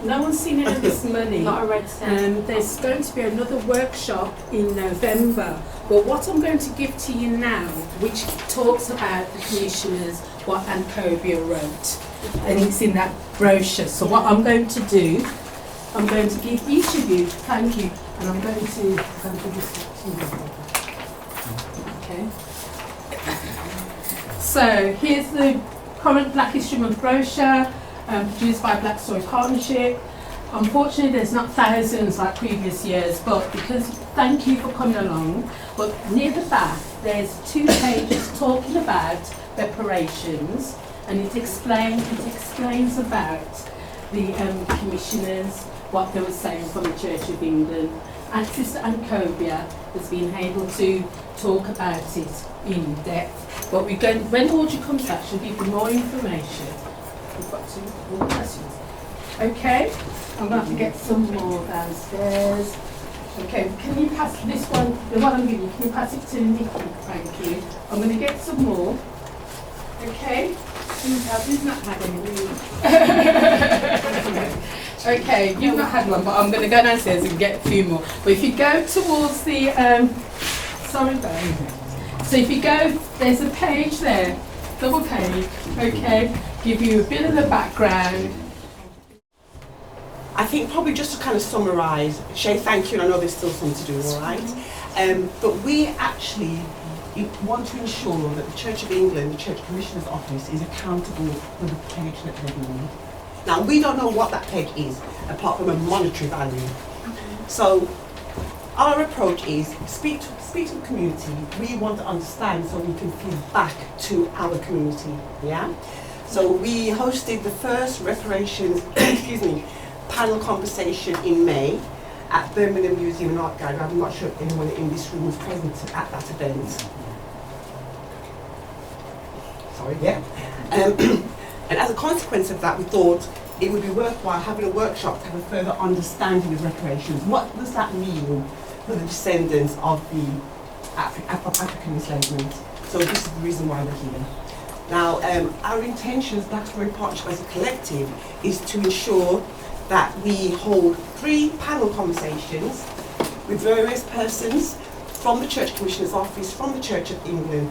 No one's seen any of this money. Not a red cent. There's going to be another workshop in November. But what I'm going to give to you now, which talks about the commissioners, what Ancobia wrote, and it's in that brochure. So what I'm going to do, I'm going to give each of you, thank you, and I'm going to give this to you. Okay. So here's the current Black History Month brochure, produced by Blackstory Partnership. Unfortunately, there's not thousands like previous years, but because thank you for coming along. But near the back, there's 2 pages talking about reparations, and it explains about the commissioners, what they were saying from the Church of England, and Sister Ancobia has been able to talk about it in depth. But when Audrey comes back, she'll give you more information. We've got 2 more questions. Okay, I'm going to have to get some more downstairs. Okay, can you pass this one, the one I'm giving you, can you pass it to Nikki? Thank you. I'm going to get some more. Okay, who's not had any? Okay, you've not had one, but I'm going to go downstairs and get a few more. But if you go towards the, sorry about it. So if you go, there's a page there, double page, okay, give you a bit of the background. I think probably just to kind of summarise, Shay, thank you, and I know there's still some to do, all right? But we actually want to ensure that the Church of England, the Church Commissioner's Office, is accountable for the pledge that they've made. Now, we don't know what that pledge is, apart from a monetary value. So, our approach is speak to the community. We want to understand so we can feed back to our community, yeah? So, we hosted the first reparations, panel conversation in May at Birmingham Museum and Art Gallery. I'm not sure if anyone in this room was present at that event. Sorry, yeah. And as a consequence of that, we thought it would be worthwhile having a workshop to have a further understanding of reparations. What does that mean for the descendants of the African enslavement? So this is the reason why we're here. Now, our intention as Blackstory Partnership as a collective is to ensure that we hold 3 panel conversations with various persons from the Church Commissioner's Office, from the Church of England,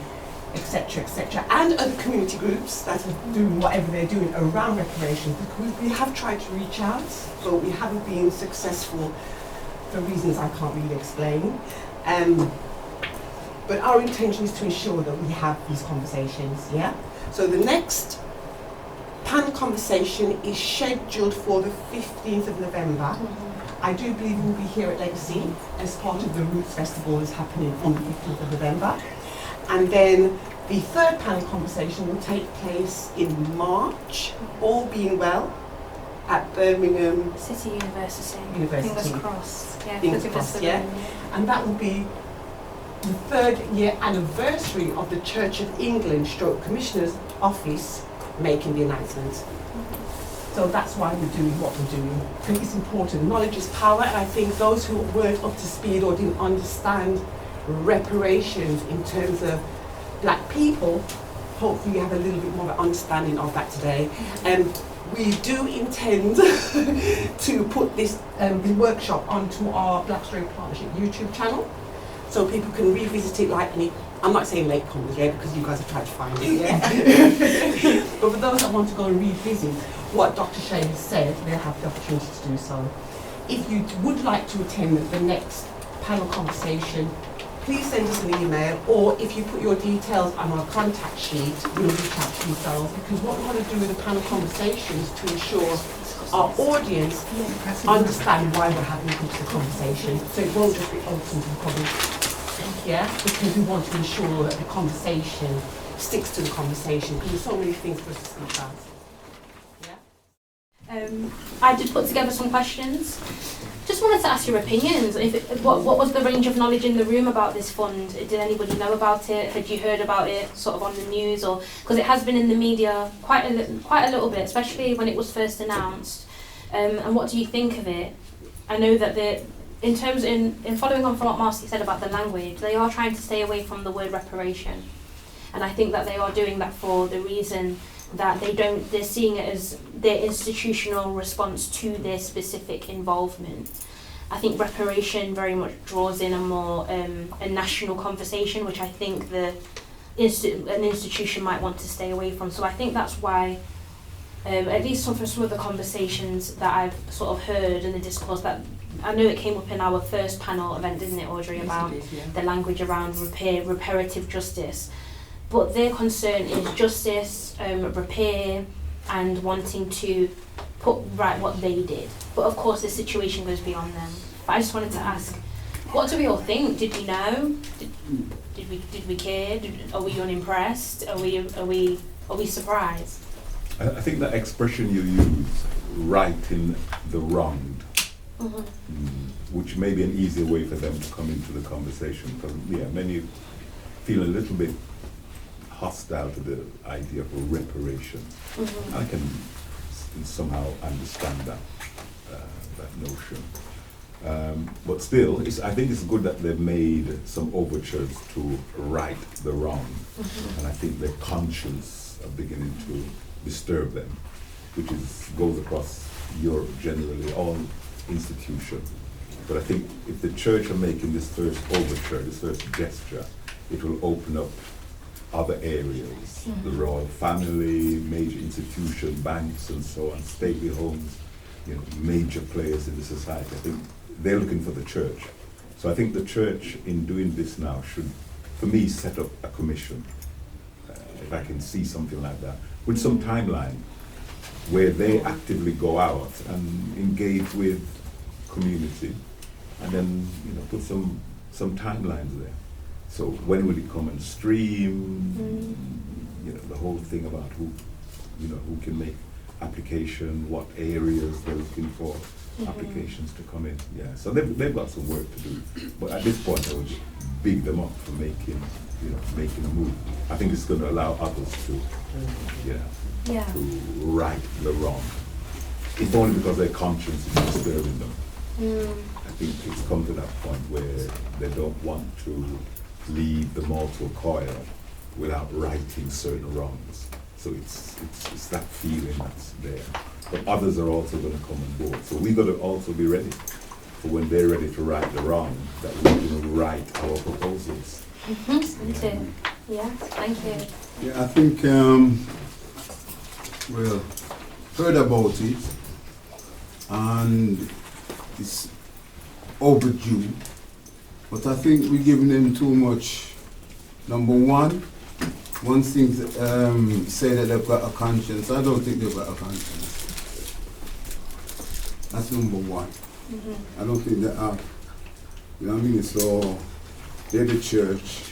etc., and other community groups that are doing whatever they're doing around reparations, because we have tried to reach out, but we haven't been successful for reasons I can't really explain. But our intention is to ensure that we have these conversations, yeah? So the next panel conversation is scheduled for the 15th of November. I do believe we'll be here at Legacy as part of the Roots Festival is happening on the 15th of November. And then the third panel conversation will take place in March, all being well, at Birmingham City University. University. Fingers crossed. Yeah, Fingers crossed, yeah. And that will be the 3rd year anniversary of the Church of England Stroke Commissioner's Office making the announcement. So that's why we're doing what we're doing. I think it's important. Knowledge is power, and I think those who weren't up to speed or didn't understand reparations in terms of black people, hopefully you have a little bit more of an understanding of that today. We do intend to put this workshop onto our Blackstory Partnership YouTube channel, so people can revisit it like any, I'm not saying late comers, yeah, because you guys have tried to find it, yeah. But for those that want to go and revisit what Dr. Shey has said, they'll have the opportunity to do so. If you would like to attend the next panel conversation, please send us an email, or if you put your details on our contact sheet, we'll reach out to yourselves, because what we want to do with the panel conversations to ensure our audience understand why we're having the conversation, so it won't just be open to the public. Yeah, because we want to ensure that the conversation sticks to the conversation, because there's so many things for us to speak about. Yeah. I did put together some questions. Just wanted to ask your opinions. What was the range of knowledge in the room about this fund? Did anybody know about it? Had you heard about it sort of on the news, or because it has been in the media quite a little bit, especially when it was first announced? And what do you think of it? I know that in following on from what Marcy said about the language, they are trying to stay away from the word reparation, and I think that they are doing that for the reason that they're seeing it as their institutional response to their specific involvement. I think reparation very much draws in a more a national conversation, which I think an institution might want to stay away from. So I think that's why, at least from some of the conversations that I've sort of heard in the discourse, that I know it came up in our first panel event, didn't it, Audrey, about the language around reparative justice. But their concern is justice, repair, and wanting to put right what they did. But of course, the situation goes beyond them. But I just wanted to ask, what do we all think? Did we know? Did we care? Are we unimpressed? Are we surprised? I think that expression you use, righting the wronged, which may be an easier way for them to come into the conversation. Because many feel a little bit hostile to the idea of reparation. I can somehow understand that notion. But still, I think it's good that they've made some overtures to right the wrong. And I think their conscience are beginning to disturb them, which goes across Europe generally, all institutions. But I think if the church are making this first overture, this first gesture, it will open up other areas, the royal family, major institutions, banks and so on, stately homes, major players in the society. I think they're looking for the church. So I think the church, in doing this now, should, for me, set up a commission, if I can see something like that, with some timeline, where they actively go out and engage with community, and then put some timelines there. So when will it come and stream? The whole thing about who can make application, what areas they're looking for applications to come in. Yeah, so they've got some work to do. But at this point, I would big them up for making a move. I think it's going to allow others to, to right the wrong. If only because their conscience is disturbing them. I think it's come to that point where they don't want to leave the mortal coil without righting certain wrongs. So it's that feeling that's there. But others are also going to come on board. So we've got to also be ready for when they're ready to right the wrong, that we're going to write our proposals. Yeah, thank you. Yeah, I think, well, heard about it, and it's overdue, but I think we're giving them too much. Number one, once things say that they've got a conscience, I don't think they've got a conscience. That's number one. I don't think they have. You know what I mean? So they're the church,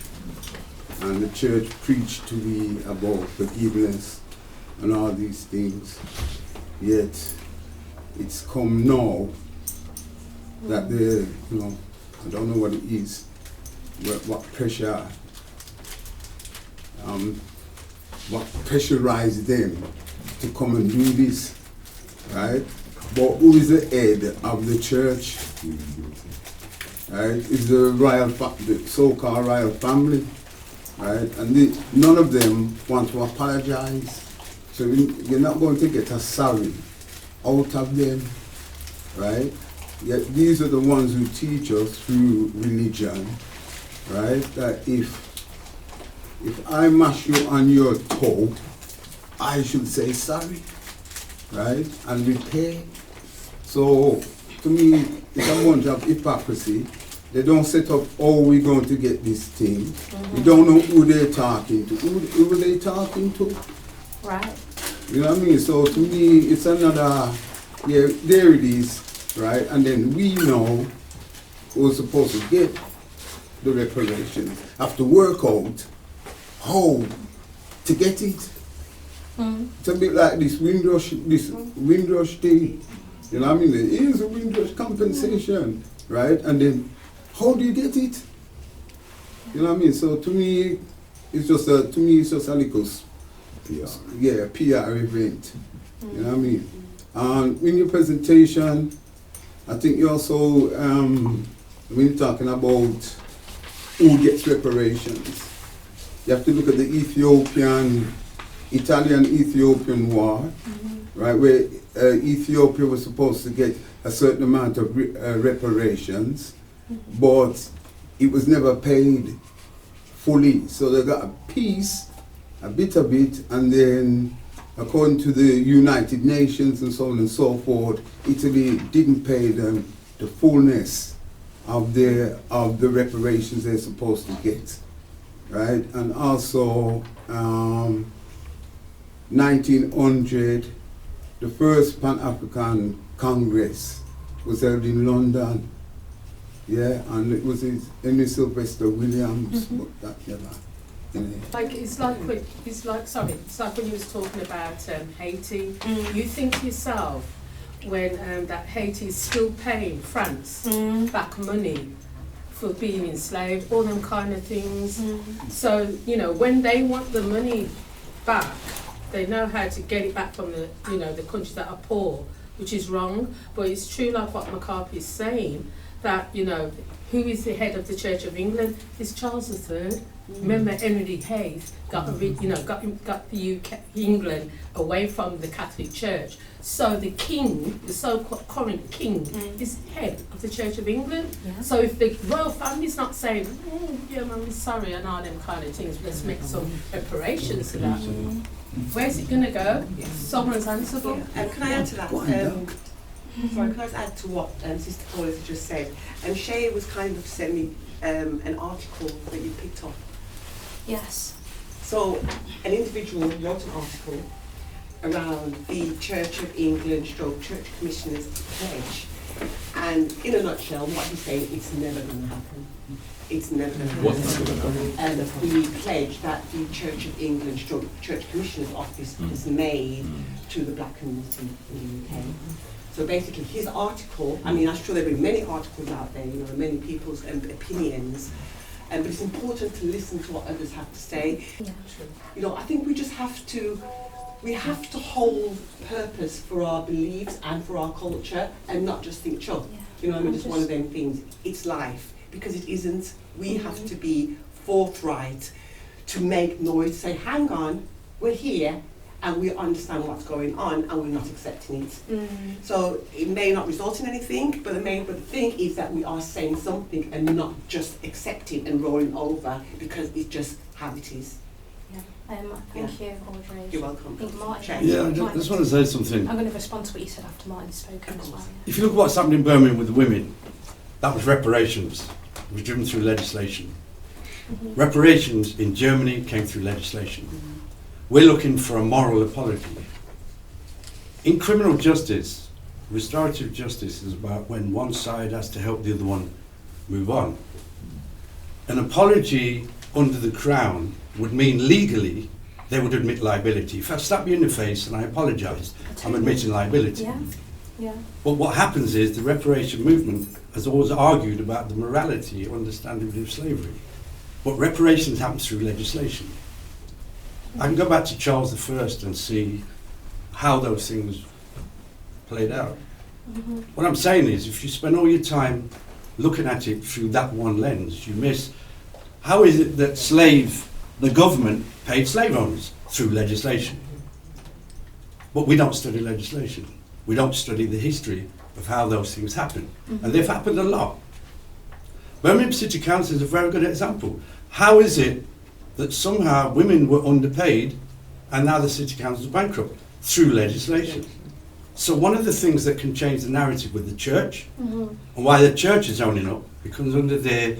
and the church preached to me about forgiveness and all these things. Yet it's come now that they, you know, I don't know what it is, what pressure, what pressurized them to come and do this, right? But who is the head of the church? Right? Is the the so-called royal family, right? And none of them want to apologize. So you're not going to get a sorry out of them, right? Yet these are the ones who teach us through religion, right? That if I mash you on your toe, I should say sorry, right? And repay. So to me, it's a bunch of hypocrisy. They don't set up how we're going to get this thing. We don't know who they're talking to. Who are they talking to? Right. You know what I mean? So to me, it's another, yeah, there it is, right? And then we know who's supposed to get the reparations, have to work out how to get it. It's a bit like this Windrush thing. You know what I mean? Here's a Windrush compensation, right? And then how do you get it? You know what I mean? So to me, it's just a little PR event. You know what I mean? And in your presentation, I think you also, when you're talking about who gets reparations, you have to look at the Italian-Ethiopian war, right, where Ethiopia was supposed to get a certain amount of reparations, but it was never paid fully. So they got a piece, a bit of it, and then according to the United Nations and so on and so forth, Italy didn't pay them the fullness of the reparations they're supposed to get, right? And also 1900, the first Pan-African Congress was held in London, yeah, and it was Henry Sylvester Williams, but that never. Like it's like when you was talking about Haiti. You think to yourself when that Haiti is still paying France back money for being enslaved, all them kind of things. So you know when they want the money back, they know how to get it back from the the countries that are poor, which is wrong. But it's true, like what McCarthy is saying, that who is the head of the Church of England? It's Charles III. Remember, Henry VIII got the UK, England away from the Catholic Church. So the king, the so-called current king, is head of the Church of England. Yeah. So if the royal family's not saying, yeah, I'm sorry, and all them kind of things, let's make some reparations to that. Where's it going to go? Someone's answerable. Can I add to that? Sorry, can I add to what Sister Paula has just said? Shey was kind of sending me an article that you picked up. Yes. So an individual wrote an article around the Church of England Church Commissioners pledge, and in a nutshell what he's saying, it's never going to happen. It's never going to happen. And the pledge that the Church of England Church Commissioners Office has made to the black community in the UK. So basically his article, I mean I'm sure there have been many articles out there, many people's opinions, but it's important to listen to what others have to say. Yeah. I think we just have to hold purpose for our beliefs and for our culture and not just think, just one of them things. It's life, because it isn't. We have to be forthright, to make noise, say, hang on, we're here, and we understand what's going on and we're not accepting it. So it may not result in anything, but the thing is that we are saying something and not just accepting and rolling over because it's just how it is. Thank you, Audrey. You're welcome. I think Martin. Change. Yeah, I just want to say something. I'm going to respond to what you said after Martin's spoken as well. If you look at what's happened in Birmingham with the women, that was reparations. It was driven through legislation. Reparations in Germany came through legislation. We're looking for a moral apology. In criminal justice, restorative justice is about when one side has to help the other one move on. An apology under the Crown would mean legally they would admit liability. If I slap you in the face and I apologise, I'm admitting liability. Yeah. But what happens is the reparation movement has always argued about the morality or understanding of slavery. But reparations happens through legislation. I can go back to Charles I and see how those things played out. What I'm saying is, if you spend all your time looking at it through that one lens, you miss how is it that the government paid slave owners through legislation. But we don't study legislation. We don't study the history of how those things happen. And they've happened a lot. Birmingham City Council is a very good example. How is it that somehow women were underpaid and now the City Council is bankrupt? Through legislation. So one of the things that can change the narrative with the church, and why the church is owning up, because under their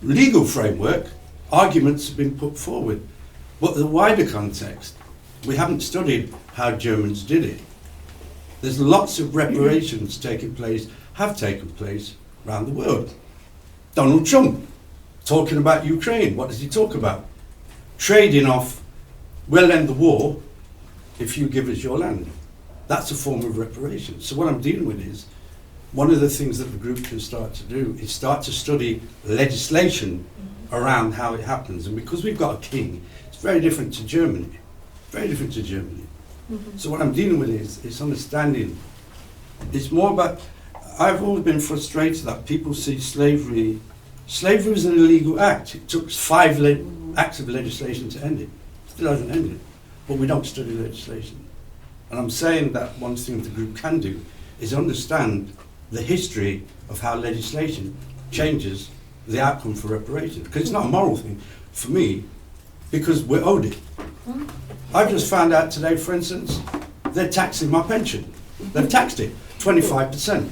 legal framework, arguments have been put forward. But the wider context, we haven't studied how Germans did it. There's lots of reparations have taken place around the world. Donald Trump, talking about Ukraine, what does he talk about? Trading off, we'll end the war if you give us your land. That's a form of reparation. So what I'm dealing with is, one of the things that the group can start to do is start to study legislation around how it happens. And because we've got a king, it's very different to Germany. Very different to Germany. So what I'm dealing with is understanding. It's more about, I've always been frustrated that people see slavery was an illegal act. It took 5 acts of legislation to end it. Still hasn't ended. But we don't study legislation. And I'm saying that one thing the group can do is understand the history of how legislation changes the outcome for reparations. Because it's not a moral thing for me, because we're owed it. I've just found out today, for instance, they're taxing my pension. They've taxed it 25%.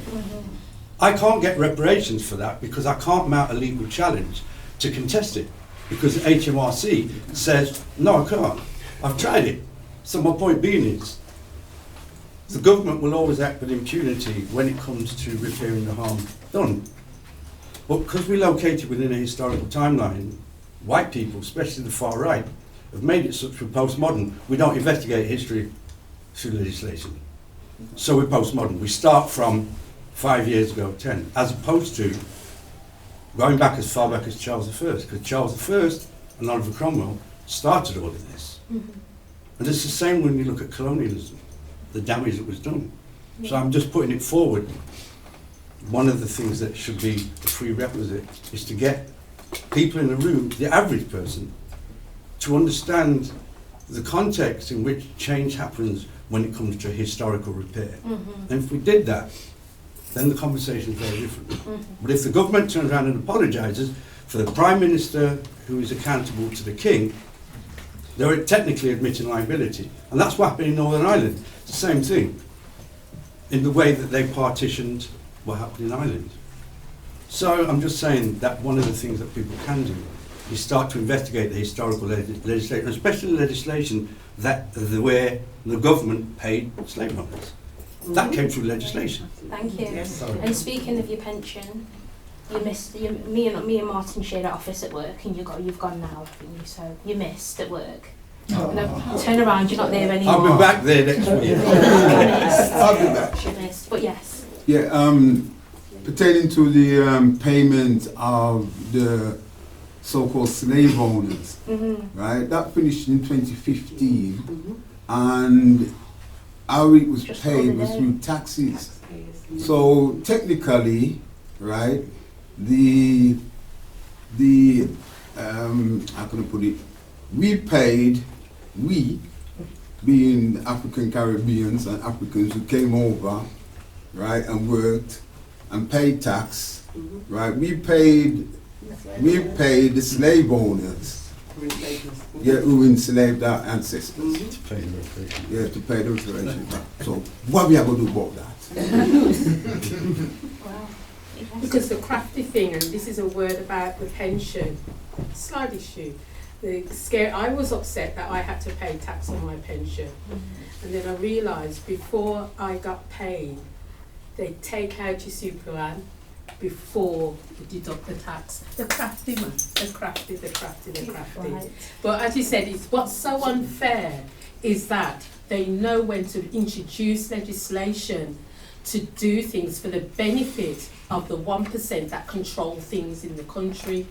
I can't get reparations for that because I can't mount a legal challenge to contest it, because the HMRC says, no, I can't. I've tried it. So my point being is, the government will always act with impunity when it comes to repairing the harm done. But because we're located within a historical timeline, white people, especially the far right, have made it such we're postmodern. We don't investigate history through legislation. So we're postmodern. We start from 5 years ago, 10, as opposed to going back as far back as Charles I, because Charles I and Oliver Cromwell started all of this. And it's the same when you look at colonialism, the damage that was done. So I'm just putting it forward. One of the things that should be a prerequisite is to get people in the room, the average person, to understand the context in which change happens when it comes to historical repair. And if we did that, then the conversation is very different. But if the government turns around and apologises for the Prime Minister who is accountable to the King, they're technically admitting liability. And that's what happened in Northern Ireland. It's the same thing, in the way that they partitioned what happened in Ireland. So I'm just saying that one of the things that people can do is start to investigate the historical legislation, especially legislation where the government paid slave owners. That came through legislation. Thank you. Yes. And speaking of your pension, me and Martin shared an office at work, and you've gone now, haven't you? So you missed at work. No, turn around, you're not there anymore. I'll be back there next week. I'll be back. You missed, but yes. Yeah, pertaining to the payment of the so-called slave owners, right? That finished in 2015, and how it was paid was through taxes. So technically, right, the how can I put it? We being African Caribbeans and Africans who came over, right, and worked and paid tax, right? We paid the slave owners, who enslaved our ancestors. To pay the reparations. Yeah, to pay the reparations. So what we are going to do about that? Wow. Because the crafty thing, and this is a word about the pension, slight issue. I was upset that I had to pay tax on my pension. And then I realised before I got paid, they take out your superann before you deduct the tax. The crafty man, the crafty. Right. But as you said, what's so unfair is that they know when to introduce legislation to do things for the benefit of the 1% that control things in the country.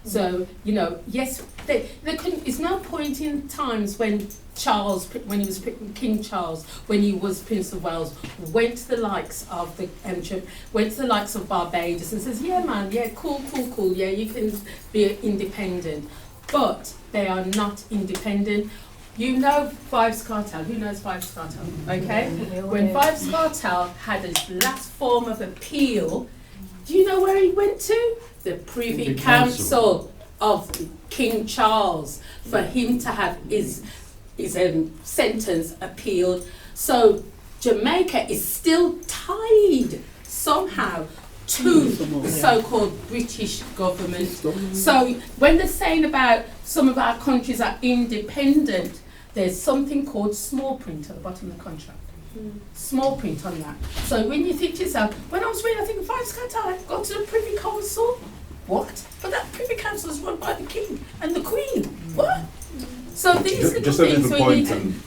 So, you know, yes, it's no point in times when when he was King Charles, when he was Prince of Wales, went to the likes of Barbados and says, yeah man, yeah, cool, yeah, you can be independent. But they are not independent. You know Fives Cartel. Who knows Fives Cartel? Okay? When Fives Cartel had his last form of appeal, do you know where he went to? The Privy Council of King Charles for him to have his sentence appealed. So Jamaica is still tied somehow to the so-called British government. So when they're saying about some of our countries are independent, there's something called small print at the bottom of the contract. Small print on that. So when you think to yourself, when I was reading, I think Fives Cartel, go to the Privy Council. What? But that Privy Council is run by the King and the Queen. What? So these little things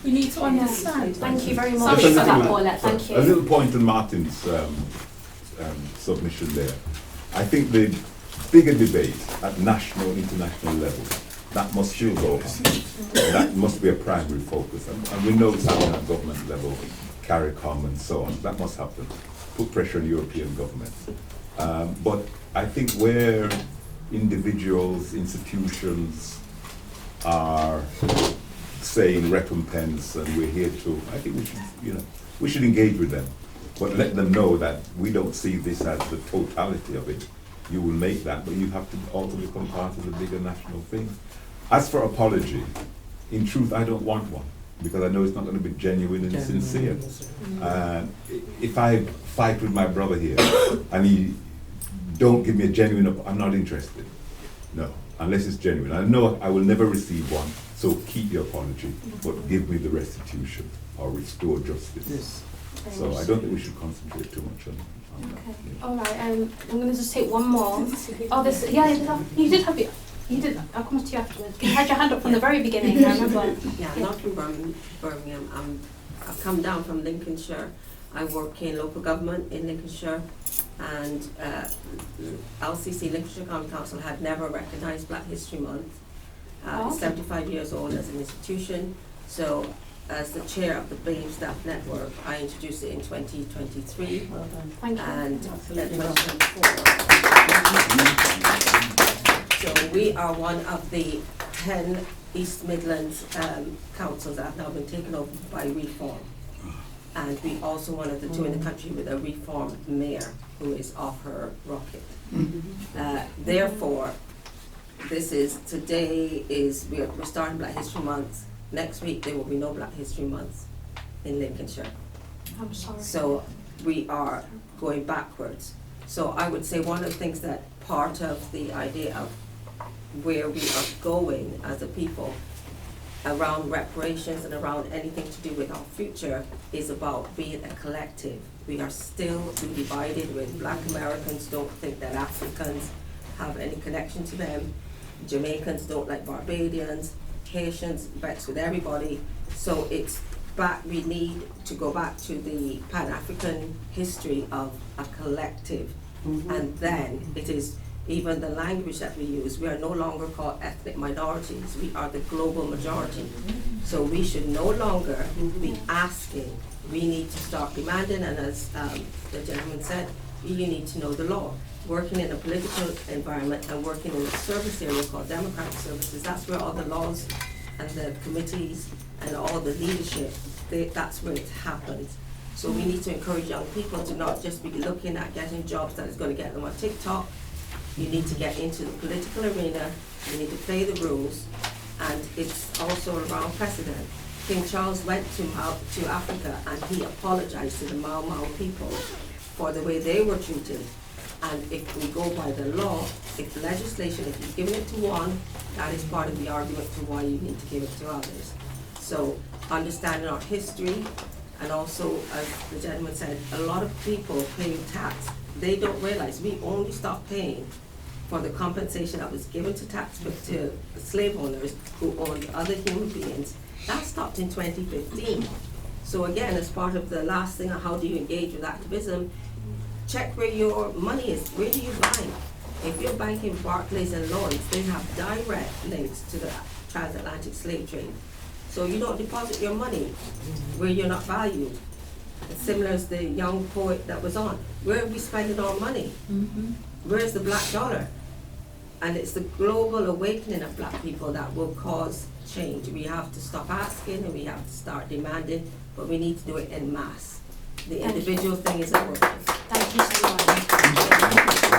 we need to understand. Thank you very much Just for a that, little- Paulette. Thank you. A little point on Martin's submission there. I think the bigger debate at national, international level, that must still go on. That must be a primary focus. And we know it's happening at government level, CARICOM and so on. That must happen. Put pressure on European governments. But I think where individuals, institutions are saying recompense and we're here to, I think we should engage with them. But let them know that we don't see this as the totality of it. You will make that, but you have to also become part of the bigger national thing. As for apology, in truth, I don't want one because I know it's not going to be genuine and sincere. If I fight with my brother here and he don't give me a genuine, I'm not interested. No, unless it's genuine. I know I will never receive one, so keep your apology, but give me the restitution or restore justice. Yes. So I don't think we should concentrate too much on that. Okay. All right. I'm going to just take one more. Oh, this. Yeah, you did have it. You did. I'll come to you afterwards. You had your hand up from the very beginning. I remember. Yeah, not from Birmingham. I've come down from Lincolnshire. I work in local government in Lincolnshire, and LCC, Lincolnshire County Council, had never recognised Black History Month. It's 75 years old as an institution. So, as the chair of the BAME Staff Network, I introduced it in 2023. Well done. Thank you. And 2024. So we are one of the 10 East Midlands councils that have now been taken over by Reform. And we also one of the two in the country with a Reform mayor who is off her rocket. Therefore, we're starting Black History Month. Next week there will be no Black History Month in Lincolnshire. I'm sorry. So we are going backwards. So I would say one of the things that part of the idea of where we are going as a people around reparations and around anything to do with our future is about being a collective. We are still divided with Black Americans don't think that Africans have any connection to them. Jamaicans don't like Barbadians. Haitians vex with everybody. So it's back, we need to go back to the Pan-African history of a collective. And then it is even the language that we use. We are no longer called ethnic minorities. We are the global majority. So we should no longer be asking. We need to start demanding, and as the gentleman said, you need to know the law. Working in a political environment and working in a service area called democratic services, that's where all the laws and the committees and all the leadership, that's where it happens. So we need to encourage young people to not just be looking at getting jobs that is going to get them on TikTok. You need to get into the political arena, you need to play the rules, and it's also around precedent. King Charles went to Africa and he apologized to the Mau Mau people for the way they were treated. And if we go by the law, if the legislation, if you've given it to one, that is part of the argument to why you need to give it to others. So understanding our history, and also, as the gentleman said, a lot of people paying tax, they don't realize we only stopped paying for the compensation that was given to slave owners who owned other human beings. That stopped in 2015. So again, as part of the last thing on how do you engage with activism, check where your money is. Where do you bank? If you're banking Barclays and Lloyds, they have direct links to the transatlantic slave trade. So you don't deposit your money where you're not valued. It's similar as the young poet that was on. Where are we spending our money? Where's the black dollar? And it's the global awakening of black people that will cause change. We have to stop asking and we have to start demanding, but we need to do it en masse. The individual thing is important. Thank you so much.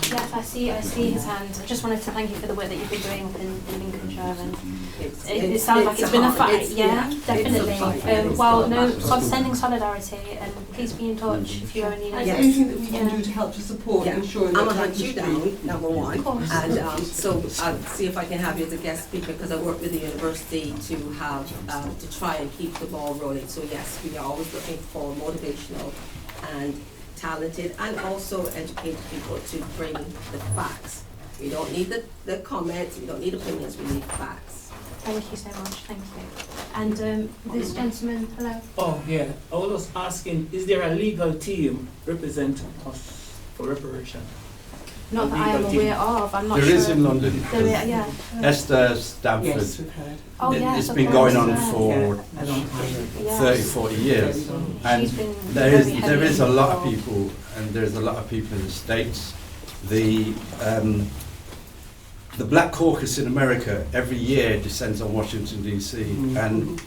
Yes, I see his hand. I just wanted to thank you for the work that you've been doing in Lincolnshire. And it sounds like it's been a fight. Yeah, definitely. Well, no, sending solidarity, and please be in touch if you ever need Is there anything. anything that we can do to help to support ensuring that I'm gonna hunt you Blackstory- down, number one, and so I'll see if I can have you as a guest speaker, because I work with the university to have, to try and keep the ball rolling. So yes, we are always looking for motivational and talented and also educated people to bring the facts. We don't need the comments, we don't need opinions, we need facts. Thank you so much. Thank you. And this gentleman, hello. Oh, yeah. I was asking, is there a legal team representing us for reparation? Not that I am aware of. I'm not There sure. is in London. Yeah. Esther Stamford. Yes, we've heard. Oh, yes, It's of been course, going on yeah. for A long time. Yes. 30, 40 years. And She's been there very is heavily a lot of involved. people, and there's a lot of people in the States. The Black Caucus in America every year descends on Washington DC and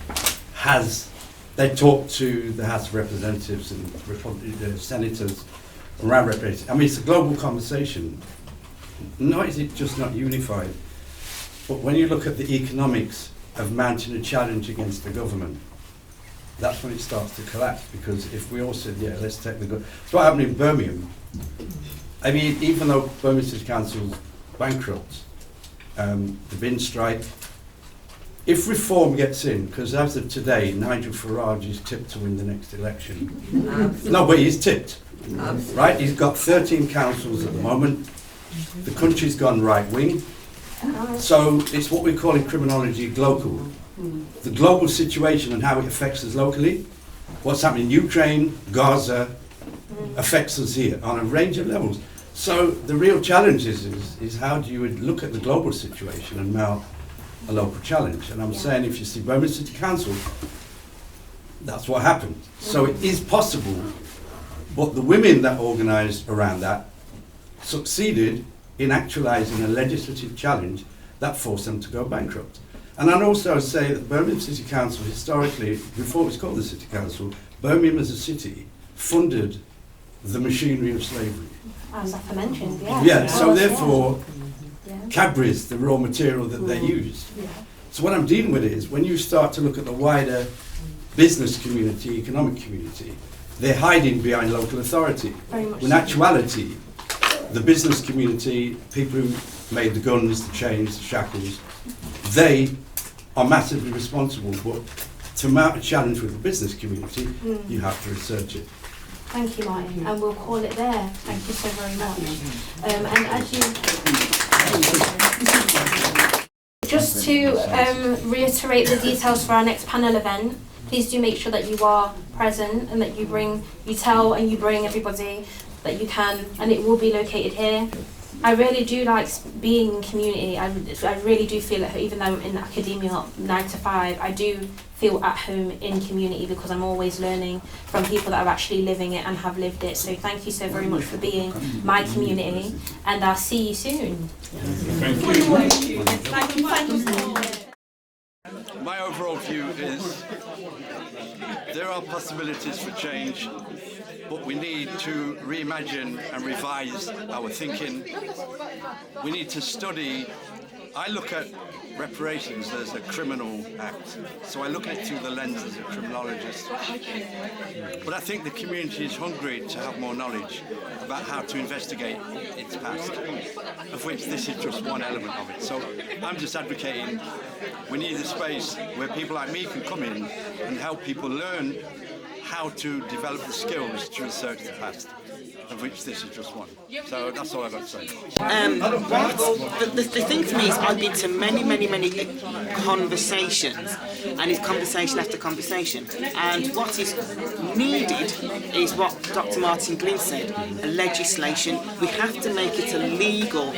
they talk to the House of Representatives and senators around reparations. I mean, it's a global conversation. Not is it just not unified, but when you look at the economics of mounting a challenge against the government, that's when it starts to collapse, because if we all said, yeah, let's take the good. It's what happened in Birmingham. I mean, even though Birmingham City Council's bankrupt, the bin strike, if reform gets in, because as of today, Nigel Farage is tipped to win the next election. No, but he's tipped, right? He's got 13 councils at the moment. The country's gone right wing. So it's what we call in criminology global. The global situation and how it affects us locally, what's happening in Ukraine, Gaza, affects us here on a range of levels. So the real challenge is how do you look at the global situation and mount a local challenge? And I'm saying if you see Birmingham City Council, that's what happened. So it is possible, but the women that organised around that succeeded in actualising a legislative challenge that forced them to go bankrupt. And I'd also say that Birmingham City Council historically, before it was called the City Council, Birmingham as a city funded the machinery of slavery. As I mentioned, yeah. Yeah, so therefore, Yeah. Cadbury's the raw material that they used. So what I'm dealing with is when you start to look at the wider business community, economic community, they're hiding behind local authority. Very much In so. actuality, the business community, people who made the guns, the chains, the shackles, they are massively responsible. But to mount a challenge with the business community, you have to research it. Thank you, Martin, and we'll call it there. Thank you so very much. And as you, just to reiterate the details for our next panel event, please do make sure that you are present and that you tell and you bring everybody that you can, and it will be located here. I really do like being in community. I really do feel at home, even though I'm in academia 9 to 5, I do feel at home in community because I'm always learning from people that are actually living it and have lived it. So thank you so very much for being my community, and I'll see you soon. Thank you. Thank you. My overall view is there are possibilities for change, but we need to reimagine and revise our thinking. We need to study. I look at reparations as a criminal act, so I look at it through the lens as a criminologist. But I think the community is hungry to have more knowledge about how to investigate its past, of which this is just one element of it. So I'm just advocating we need a space where people like me can come in and help people learn how to develop the skills to research the past, of which this is just one. So that's all I've got to say. The thing to me is I've been to many conversations, and it's conversation after conversation, and what is needed is what Dr. Martin Glynn said, a legislation. We have to make it a legal,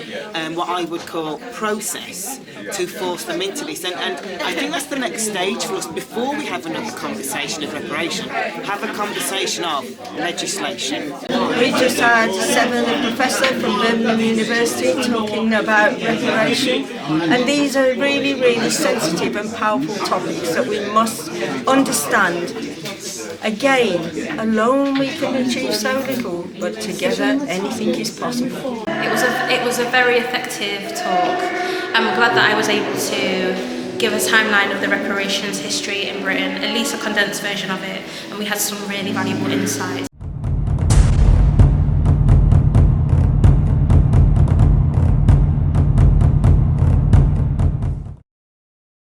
what I would call process to force them into this, and I think that's the next stage for us. Before we have another conversation of reparation, have a conversation of legislation. We just had a professor from Birmingham University talking about reparation, and these are really sensitive and powerful topics that we must understand. Again, alone we can achieve so little, but together anything is possible. It was a very effective talk. I'm glad that I was able to give a timeline of the reparations history in Britain, at least a condensed version of it, and we had some really valuable insights.